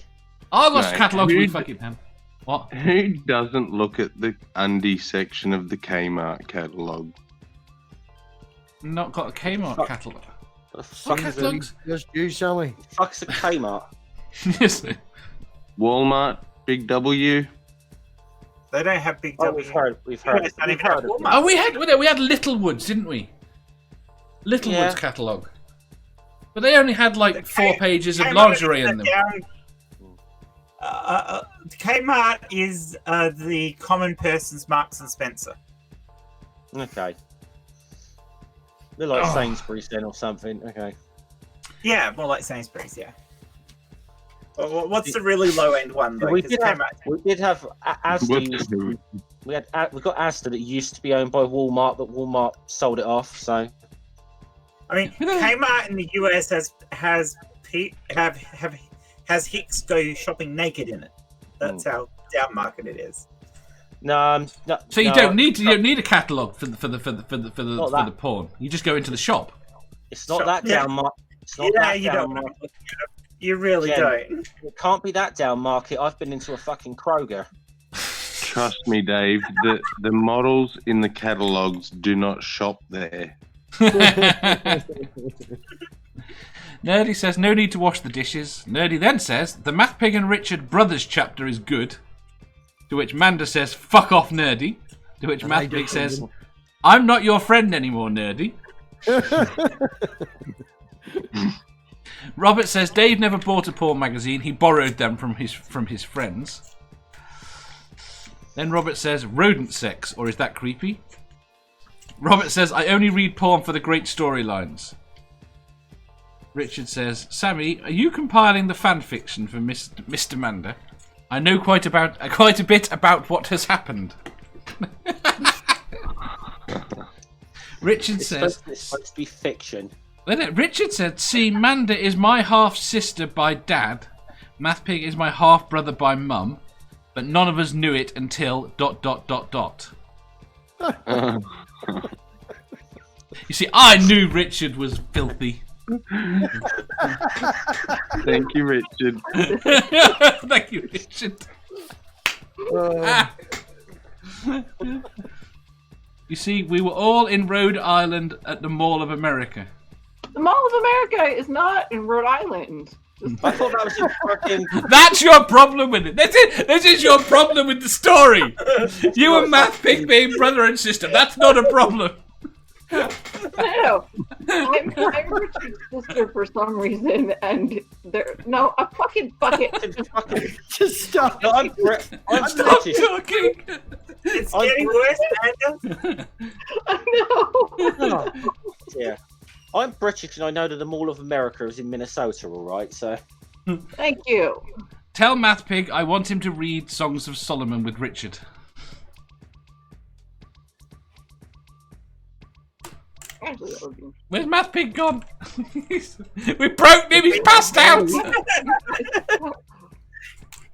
Argos catalogues we fucking have. What? Who doesn't look at the undie section of the Kmart catalogue? Not got a Kmart catalogue. What catalogues? Just you, Sammy. Fuck's a Kmart. Yes. Walmart, Big W. They don't have Big W. We've heard. Oh, we had Littlewoods, didn't we? Littlewoods catalogue. But they only had like 4 pages of lingerie in them. Kmart is the common person's Marks and Spencer. Okay. They're like Sainsbury's then or something. Okay. Yeah, more like Sainsbury's. Yeah. Well, what's the really low end one though? We did have Asda. We got Asda that used to be owned by Walmart, but Walmart sold it off. So. I mean, Kmart in the US has Hicks go shopping naked in it. That's how down market it is. No. So you don't need a catalogue for the porn. You just go into the shop. It's not that down market. It's not that down market. You really don't. It can't be that down market. I've been into a fucking Kroger. Trust me, Dave. The models in the catalogues do not shop there. Nerdy says, no need to wash the dishes. Nerdy then says, the MathPig and Richard Brothers chapter is good. To which Manda says, fuck off, Nerdy. To which MathPig says, I'm not your friend anymore, Nerdy. Robert says, Dave never bought a porn magazine. He borrowed them from his friends. Then Robert says, rodent sex, or is that creepy? Robert says, I only read porn for the great storylines. Richard says, Sammy, are you compiling the fan fiction for Mr. Manda? I know quite a bit about what has happened. Richard says, it's supposed to be fiction. Richard said, see, Manda is my half sister by dad. MathPig is my half brother by mum. But none of us knew it until ... You see, I knew Richard was filthy. Thank you, Richard. Thank you, Richard. You see, we were all in Rhode Island at the Mall of America. The Mall of America is not in Rhode Island. I thought that was in fucking... That's your problem with it. That's it. This is your problem with the story. You and MathPig being brother and sister. That's not a problem. No, I'm Richard's sister for some reason, and no, a fucking bucket. Just stop. No, I'm Stop talking. It's getting worse, Amanda. I know. Yeah. I'm British and I know that the Mall of America is in Minnesota, alright, so... Thank you. Tell MathPig I want him to read Songs of Solomon with Richard. Actually, that would be... Where's MathPig gone? We broke him, he's passed out!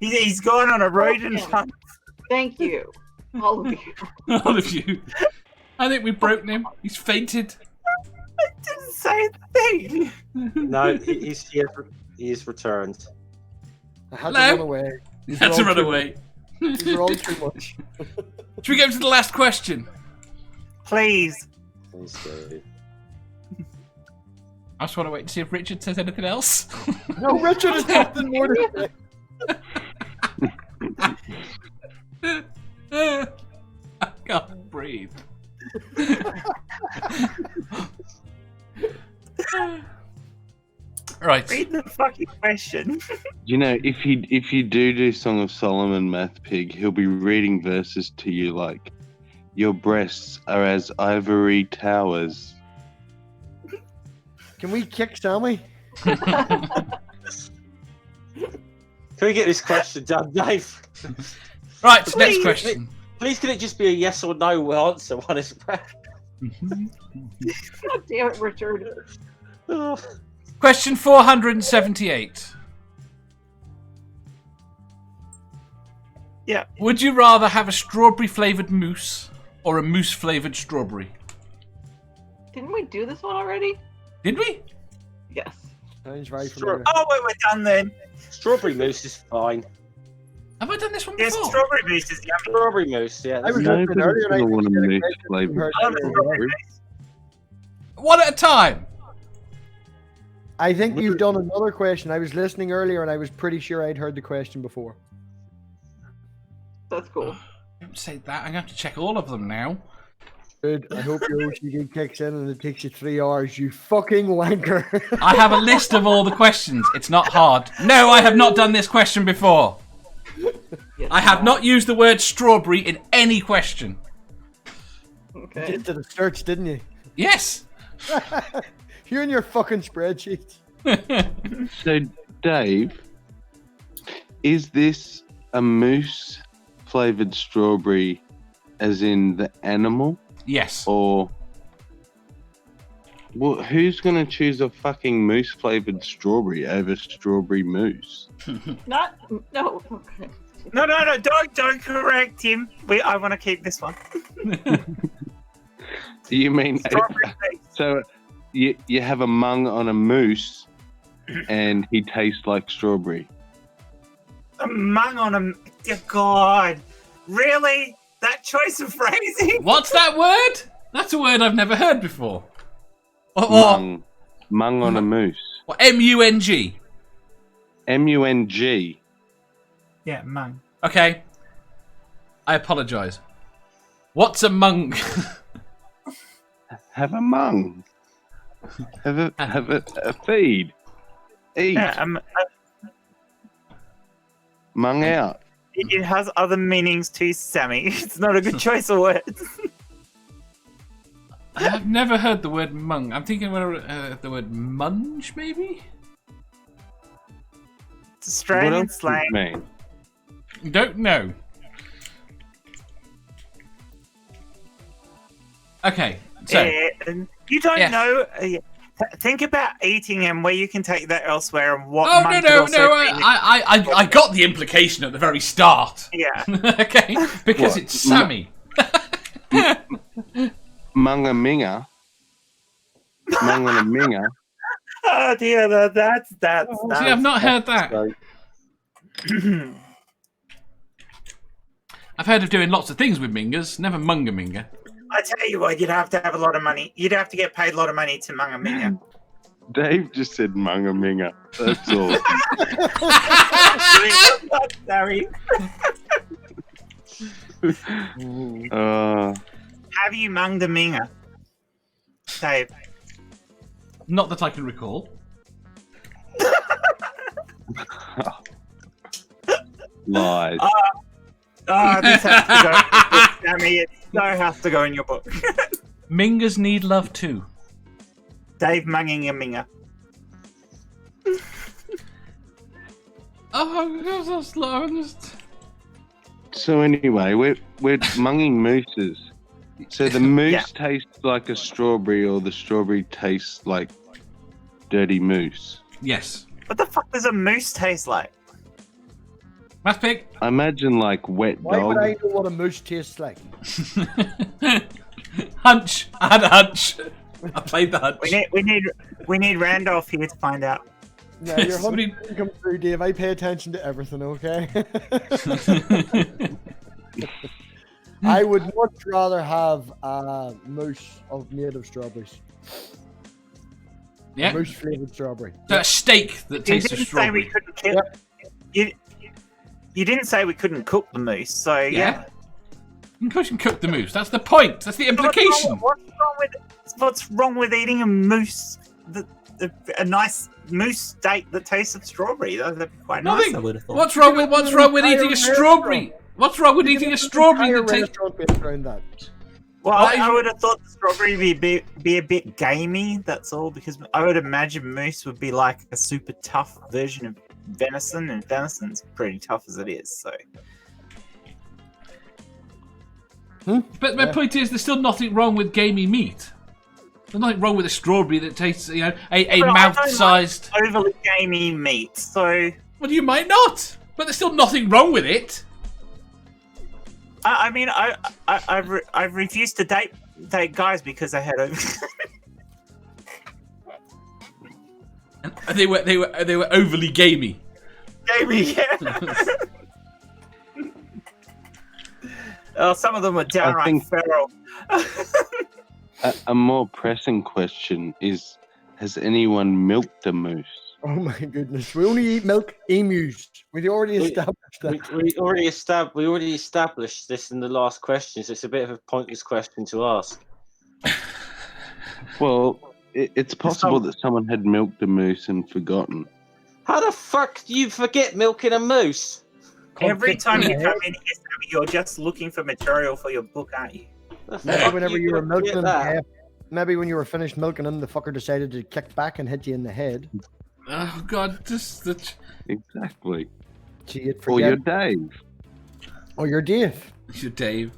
He's gone on a rodent hunt. Thank you. All of you. All of you. I think we broke him. He's fainted. I didn't say a thing. No, he's returned. I had to run away. Had to run away. These are all too much. Should we get to the last question? Please. Please do. I just want to wait to see if Richard says anything else. No, Richard has nothing more to say. I can't breathe. Right. Read the fucking question. You know, if you do Song of Solomon, MathPig, he'll be reading verses to you like, your breasts are as ivory towers. Can we kick Sammy? Can we get this question done, Dave? Right, next question. Please can it just be a yes or no answer one as well? God damn it, Richard. Question 478. Yeah. Would you rather have a strawberry-flavoured mousse or a mousse-flavoured strawberry? Didn't we do this one already? Did we? Yes. Sounds very familiar. Oh, wait, we're done then. Strawberry mousse is fine. Have I done this one Yes, before? strawberry mousse is yummy. Strawberry mousse, yeah. I was No, listening earlier and I want a didn't get a mousse question flavour. from her. I love strawberry mousse. One at a time. I think you've done another question. I was listening earlier and I was pretty sure I'd heard the question before. That's cool. Don't say that. I'm going to have to check all of them now. Good. I hope your OCD kicks in and it takes you 3 hours, you fucking wanker. I have a list of all the questions. It's not hard. No, I have not done this question before. Yes, I have not used the word strawberry in any question. You Okay. did the search, didn't you? Yes. You and your fucking spreadsheet. So, Dave, is this a moose flavored strawberry, as in the animal, Yes. or well, who's gonna choose a fucking moose flavored strawberry over strawberry mousse? No. Okay. No, don't correct him. I want to keep this one. You mean Strawberry taste. so? You have a mung on a moose, and he tastes like strawberry. A mung on a... Dear God. Really? That choice of phrasing? What's that word? That's a word I've never heard before. Mung on a moose. Or M-U-N-G. M-U-N-G. Yeah, mung. Okay. I apologise. What's a mung? Have a mung. Have a feed. Eat. Yeah, Mung out. it has other meanings too, Sammy. It's not a good choice of words. I've never heard the word mung. I'm thinking the word munge, maybe? It's Australian What else does it slang. mean? Don't know. Okay, so You don't Yes. know. Think about eating and where you can take that elsewhere and what. oh mung no, could also mean. I got the implication at the very start. Yeah. Okay, because What? it's Sammy. Munga minga. Mung on a minga. Oh dear, that's. See, I've not heard that. I've heard of doing lots of things with mingers, never munga minga. I tell you what, you'd have to have a lot of money. You'd have to get paid a lot of money to mung a minga. Dave just said munga minga. That's all. Sorry. Have you munged a minga, Dave? Not that I can recall. Lies. Oh, this has to go. Sammy, it so has to go in your book. Mingers need love too. Dave munging a minga. Oh, that's so slow. I'm just... So anyway, we're munging mooses. So the moose tastes like a strawberry, or the strawberry tastes like dirty moose. Yes. What the fuck does a moose taste like? MathPig. I imagine like wet Why dog. would I know what a moose tastes like? Hunch. I had a hunch. I played the hunch. We need Randolph here to find out. Yeah, your Yes, what do hunch didn't come through, Dave. I pay attention to everything, okay? I would much rather have a mousse made of strawberries. Yeah. Mousse flavored strawberry. So a steak that tastes of You didn't say we strawberry. couldn't kill. You didn't say we couldn't cook the moose, so yeah. You can cook the moose. That's the point. That's the implication. What's wrong with eating a moose? A nice moose steak that tastes of strawberry. That'd be quite nice. I would have thought. What's wrong with eating a strawberry? What's wrong with eating a strawberry that tastes? Well, I would have thought the strawberry would be a bit gamey. That's all, because I would imagine moose would be like a super tough version of venison, and venison's pretty tough as it is. So. But my point is, there's still nothing wrong with gamey meat. There's nothing wrong with a strawberry that tastes, a mouth-sized. I don't like overly gamey meat, so. Well, you might not, but there's still nothing wrong with it. I mean, I've refused to date guys because I had over. And they were overly gamey. Gamey, yeah. Oh, some of them were downright feral. A more pressing question is: has anyone milked a moose? Oh my goodness! We only eat milk emus. We already established that. We already established this in the last question, so it's a bit of a pointless question to ask. Well, it's possible that someone had milked a moose and forgotten. How the fuck do you forget milking a moose? Every time you come in here, Sammy, you're just looking for material for your book, aren't you? Maybe whenever you were milking him, maybe when you were finished milking him, the fucker decided to kick back and hit you in the head. Oh God, exactly. Gee, or you're Dave. Or you're Dave. You're Dave.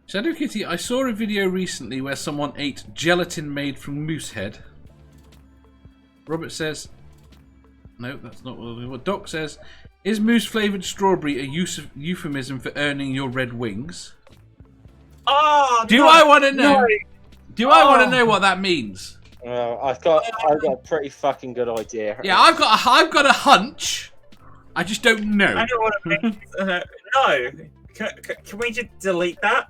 Shadow Kitty, I saw a video recently where someone ate gelatin made from moose head. Robert says, no, that's not what Doc says. Is moose-flavoured strawberry a euphemism for earning your red wings? Oh, Do I want to know? No. Do I want to know what that means? I've got a pretty fucking good idea. Yeah, I've got a hunch. I just don't know. I know what it means. No. Can we just delete that?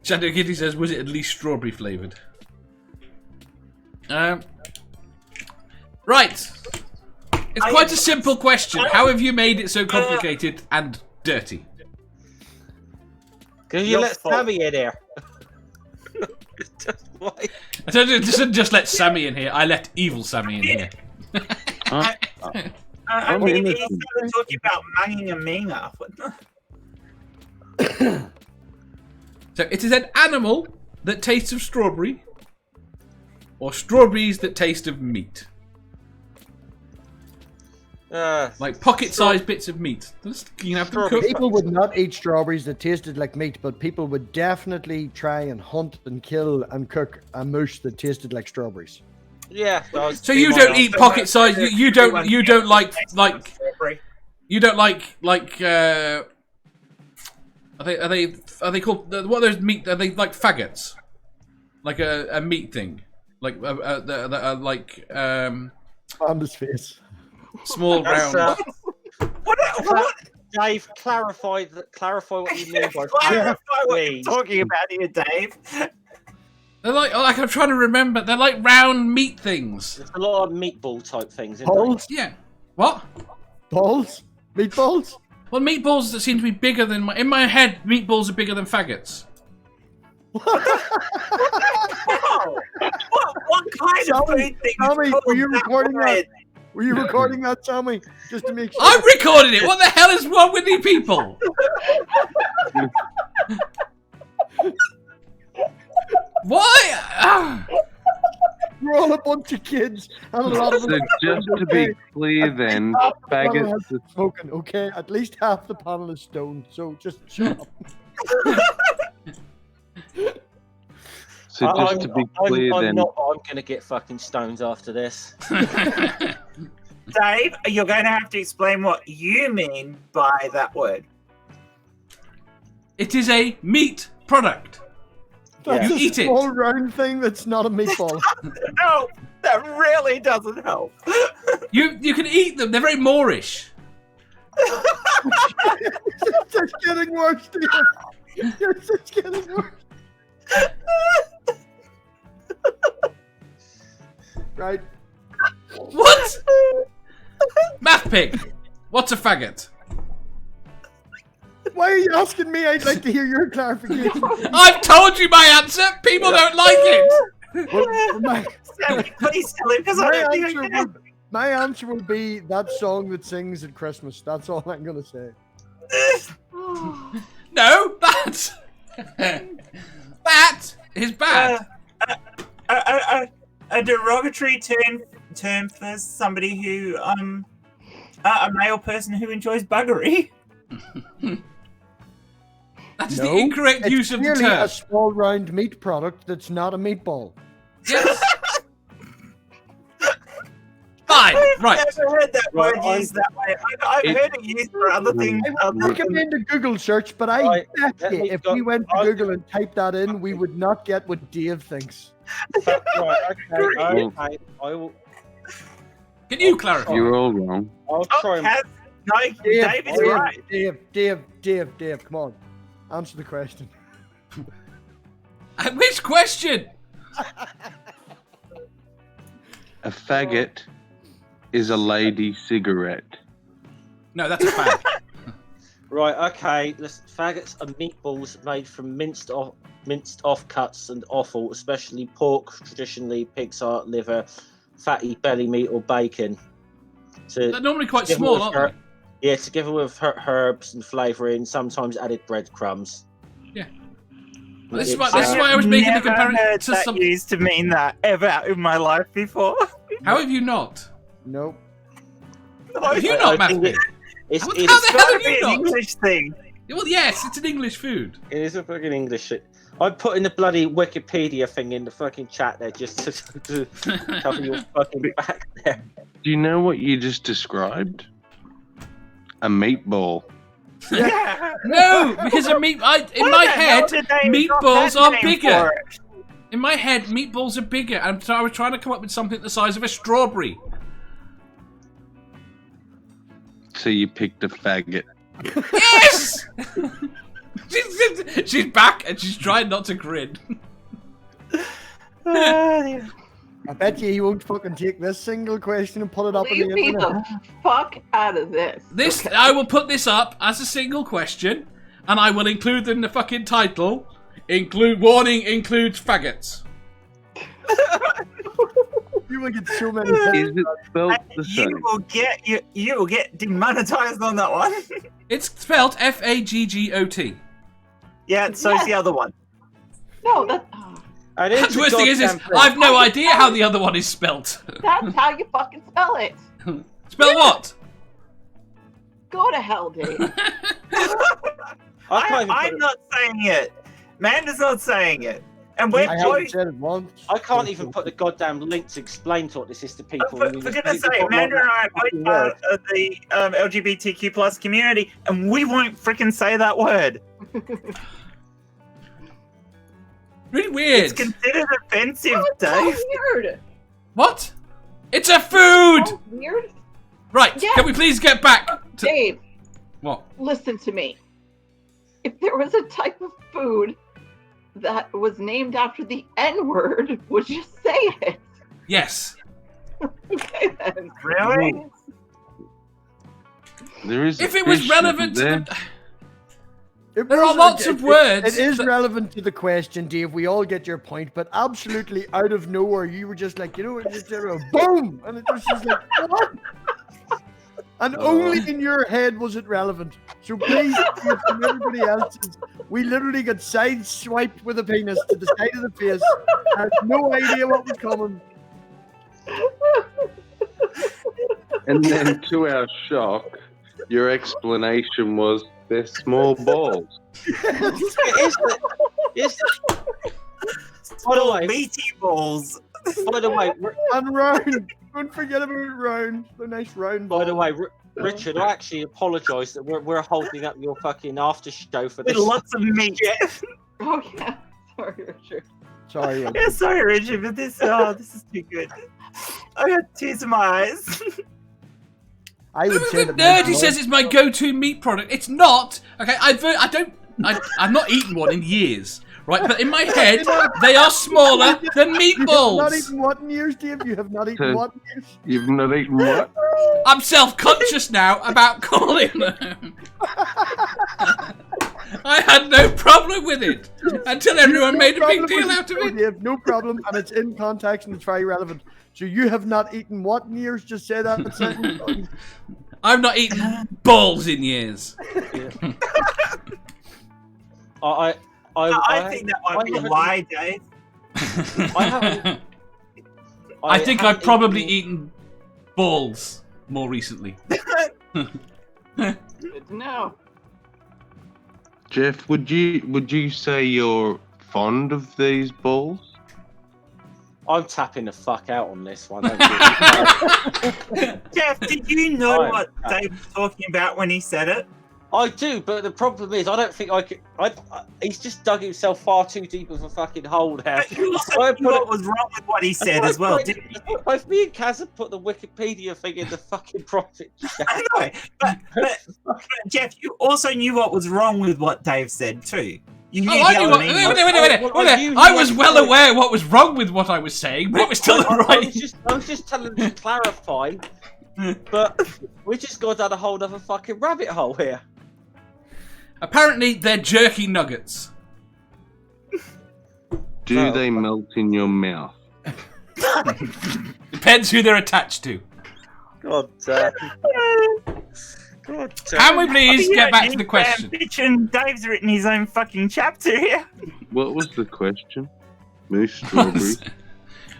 Shadow Kitty says, was it at least strawberry flavoured? Right. It's quite a simple question. How have you made it so complicated and dirty? Can you let Sammy in here? I didn't just let Sammy in here. I let evil Sammy in here. I mean, he started talking about manging a minga. So it is an animal that tastes of strawberry, or strawberries that taste of meat. Like pocket-sized bits of meat. You have them cooked. People would not eat strawberries that tasted like meat, but people would definitely try and hunt and kill and cook a moose that tasted like strawberries. Yeah. So you don't eat pocket-sized. You don't like you don't like. Are they called what are those meat? Are they like faggots? Like a meat thing, like Panda's face. Small round. What? Dave, clarify what you mean by clarify what you're talking about here, Dave. They're like I'm trying to remember. They're like round meat things. There's a lot of meatball type things. Balls? Yeah. What? Balls? Meatballs? Well, meatballs that seem to be bigger than in my head. Meatballs are bigger than faggots. What kind of food thing? Tommy, were you recording that? Were you recording that, Sammy? Just to make sure. I'm recording it. What the hell is wrong with you people? Why? We're all a bunch of kids, and a lot of So them. just to be clear, then, faggots. Spoken, okay? At least half the panel is stoned, so just shut up. So just to be clear, I'm going to get fucking stoned after this. Dave, you're going to have to explain what you mean by that word. It is a meat product. That's You a eat small it. round thing that's not a meatball. No, that really doesn't help. You can eat them. They're very Moorish. It's just getting worse, Steve. It's just getting worse. Right. What? MathPig. What's a faggot? Why are you asking me? I'd like to hear your clarification. I've told you my answer. People don't like it. Well, Sammy, please tell him, because I don't think I can. my answer will be that song that sings at Christmas. That's all I'm going to say. No, that is bad. A derogatory term for somebody who a male person who enjoys buggery. That is the incorrect use of the clearly term. a small round meat product that's not a meatball. Yes. Fine. Right. I've never heard that word used that way. I've heard it used for other things. I would recommend a Google search, but I bet you if we went to Google and typed that in, we would not get what Dave thinks. Right, okay. I will. Can you clarify? You're all wrong. I'll try and... No, Dave is right. Dave, come on. Answer the question. Which question? A faggot is a lady cigarette. No, that's a fag. Right, okay. Faggots are meatballs made from minced off cuts and offal, especially pork, traditionally pig's heart, liver, fatty belly meat or bacon. They're normally quite small, aren't Yeah, together with herbs and flavouring, sometimes added breadcrumbs. Yeah. Well, this is It's, why I was making the comparison heard to that some. used to mean that ever in my life before. How have you not? Nope. Have you not, I think MathPig? It's How it's the hell Gotta have be you an not? English thing. Well, yes, it's an English food. It is a fucking English shit. I'm putting the bloody Wikipedia thing in the fucking chat there just to cover your fucking back there. Do you know what you just described? A meatball. Yeah. No, because in my Why the hell head, did they adopt meatballs that are name bigger. for it? In my head, meatballs are bigger, and so I was trying to come up with something the size of a strawberry. So you picked a faggot. Yes! she's back, and she's trying not to grin. I bet you he won't fucking take this single question and put it up on Leave the me internet. the fuck out of this. This okay? I will put this up as a single question, and I will include in the fucking title. Warning includes faggots. You will get so many. Is it spelled the You same? will get demonetized on that one. It's spelled F-A-G-G-O-T. Yeah, so's the other one. No, that's The worst thing is I've no idea how the other one is spelt. that's how you fucking spell it. Spell what? Go to hell, Dave. I'm not saying it. Amanda's not saying it. And we're I haven't both. said it once. I can't even put the goddamn link to explain to what this is to people. For goodness sake, Amanda and I are both part of the LGBTQ plus community, and we won't freaking say that word. Really weird. It's considered offensive, Oh, it's Dave. so weird. What? It's a food! So weird. Right, Yeah. can we please get back to... Dave, What? listen to me. If there was a type of food that was named after the N-word, would you say it? Yes. Okay then. Really? There is. If it was fish, relevant to isn't the... It There are was- lots of words It is that- relevant to the question, Dave. We all get your point, but absolutely out of nowhere, you were just like, you know, just boom, and it was just like, what? And only in your head was it relevant. So please, from everybody else's, we literally got side swiped with a penis to the side of the face. Had no idea what was coming. And then, to our shock, your explanation was they're small balls. It's by the way, meaty balls. by the way, And round. Don't forget about round. The nice round ball. by the way, Richard, I actually apologise that we're holding up your fucking after show for With this. lots of meat. Oh yeah. Sorry, Richard. Sorry. Yeah, sorry, Richard, but this is too good. I got tears in my eyes. I would say that. Nerdy says it's my go-to meat product. It's not. Okay, I've not eaten one in years, right? But in my head, they are smaller than You have not meatballs. eaten what in years, Dave? You have not eaten what in years? You've not eaten what? I'm self-conscious now about calling them. I had no problem with it until everyone made a big deal out of it. You have no problem, and it's in context and it's very relevant. So you have not eaten what in years? Just say that sentence. I've not eaten balls in years. I think that might be a lie, Dave. I haven't. I think I've haven't probably eaten- eaten balls more recently. Good to know. Jeff, would you say you're fond of these balls? I'm tapping the fuck out on this one. Jeff, did you know I'm what Dave was talking about when he said it? I do, but the problem is, I don't think I could. He's just dug himself far too deep of a fucking hole now. But you also knew what was wrong with what he said as well, didn't you? Both me and Kaz have put the Wikipedia thing in the fucking profit chat. I know, but Jeff, you also knew what was wrong with what Dave said too. You knew Oh, I the knew other what, name wait, was- wait a minute. I was well aware what was wrong with what I was saying, but it was still I right. was just telling him to clarify, but we just got down a whole other fucking rabbit hole here. Apparently, they're jerky nuggets. Do they melt in your mouth? Depends who they're attached to. God God, Can we please get back to the question? Fiction. Dave's written his own fucking chapter here. What was the question? Moose strawberries.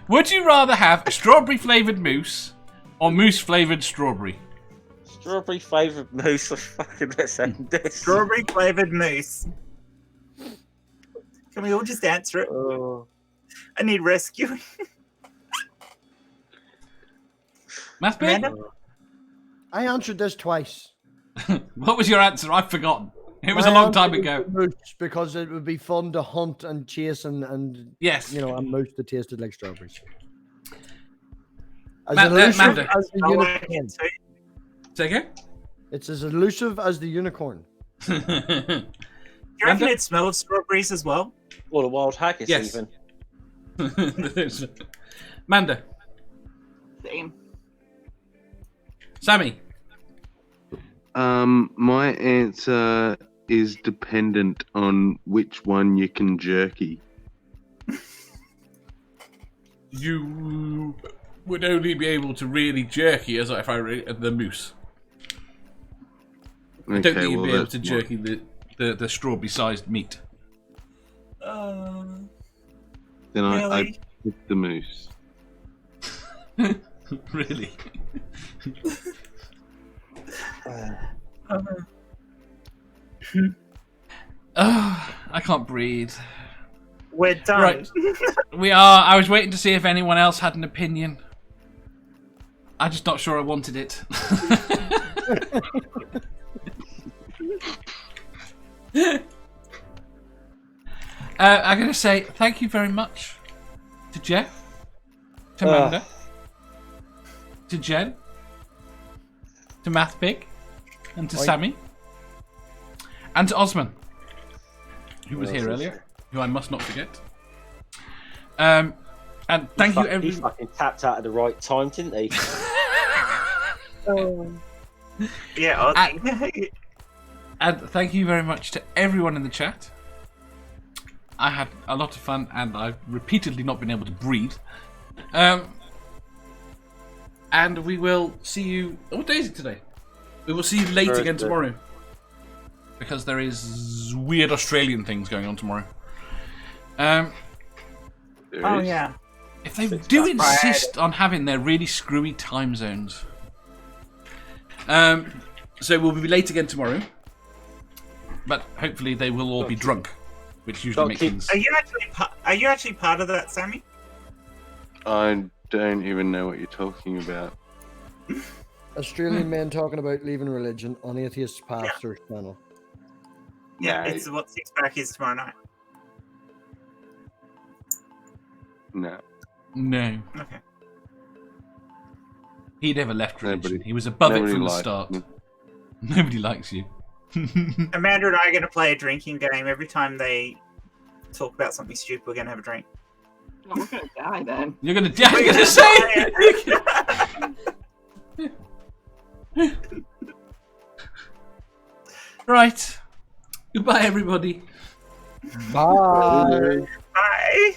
Would you rather have strawberry flavoured mousse or mousse flavoured strawberry? Strawberry flavoured mousse. Let's end this. Strawberry flavoured mousse. Can we all just answer it? I need rescuing. MathPig? Amanda? I answered this twice. What was your answer? I've forgotten. It was a long time ago. Moose, because it would be fun to hunt and chase and Yes. a moose that tasted like strawberries. As Amanda. elusive as the unicorn. Say again? It's as elusive as the unicorn. Do you reckon it smells strawberries as well? Or the wild haggis, Yes. even. Manda. Same. Sammy. My answer is dependent on which one you can jerky. You would only be able to really jerky as if I the moose. I don't think you'd be able to jerky the strawberry-sized meat. Then really? I pick the moose. Really? I can't breathe. We're done. Right. We are. I was waiting to see if anyone else had an opinion. I'm just not sure I wanted it. I'm going to say thank you very much to Jeff, to Manda, to Jen, to MathPig, and to Sammy, and to Ausman, who was here earlier, who I must not forget. And thank you, He everyone. fucking tapped out at the right time, didn't he? Yeah, And thank you very much to everyone in the chat. I had a lot of fun, and I've repeatedly not been able to breathe. And we will see you. What day is it today? We will see you late again tomorrow, because there is weird Australian things going on tomorrow. yeah. If they do insist on having their really screwy time zones. So we'll be late again tomorrow, but hopefully they will all be drunk, which usually makes things. Are you actually part of that, Sammy? I don't even know what you're talking about. Australian men talking about leaving religion on Atheist Pastor's channel. Yeah, No. it's what Six Pack is tomorrow night. No. No. Okay. He never left religion. Nobody- He was above it nobody from the likes start. me. Nobody likes you. Amanda and I are going to play a drinking game. Every time they talk about something stupid, we're going to have a drink. Oh, we're gonna die then. You're gonna die. I'm gonna say. Right. Goodbye, everybody. Bye. Bye.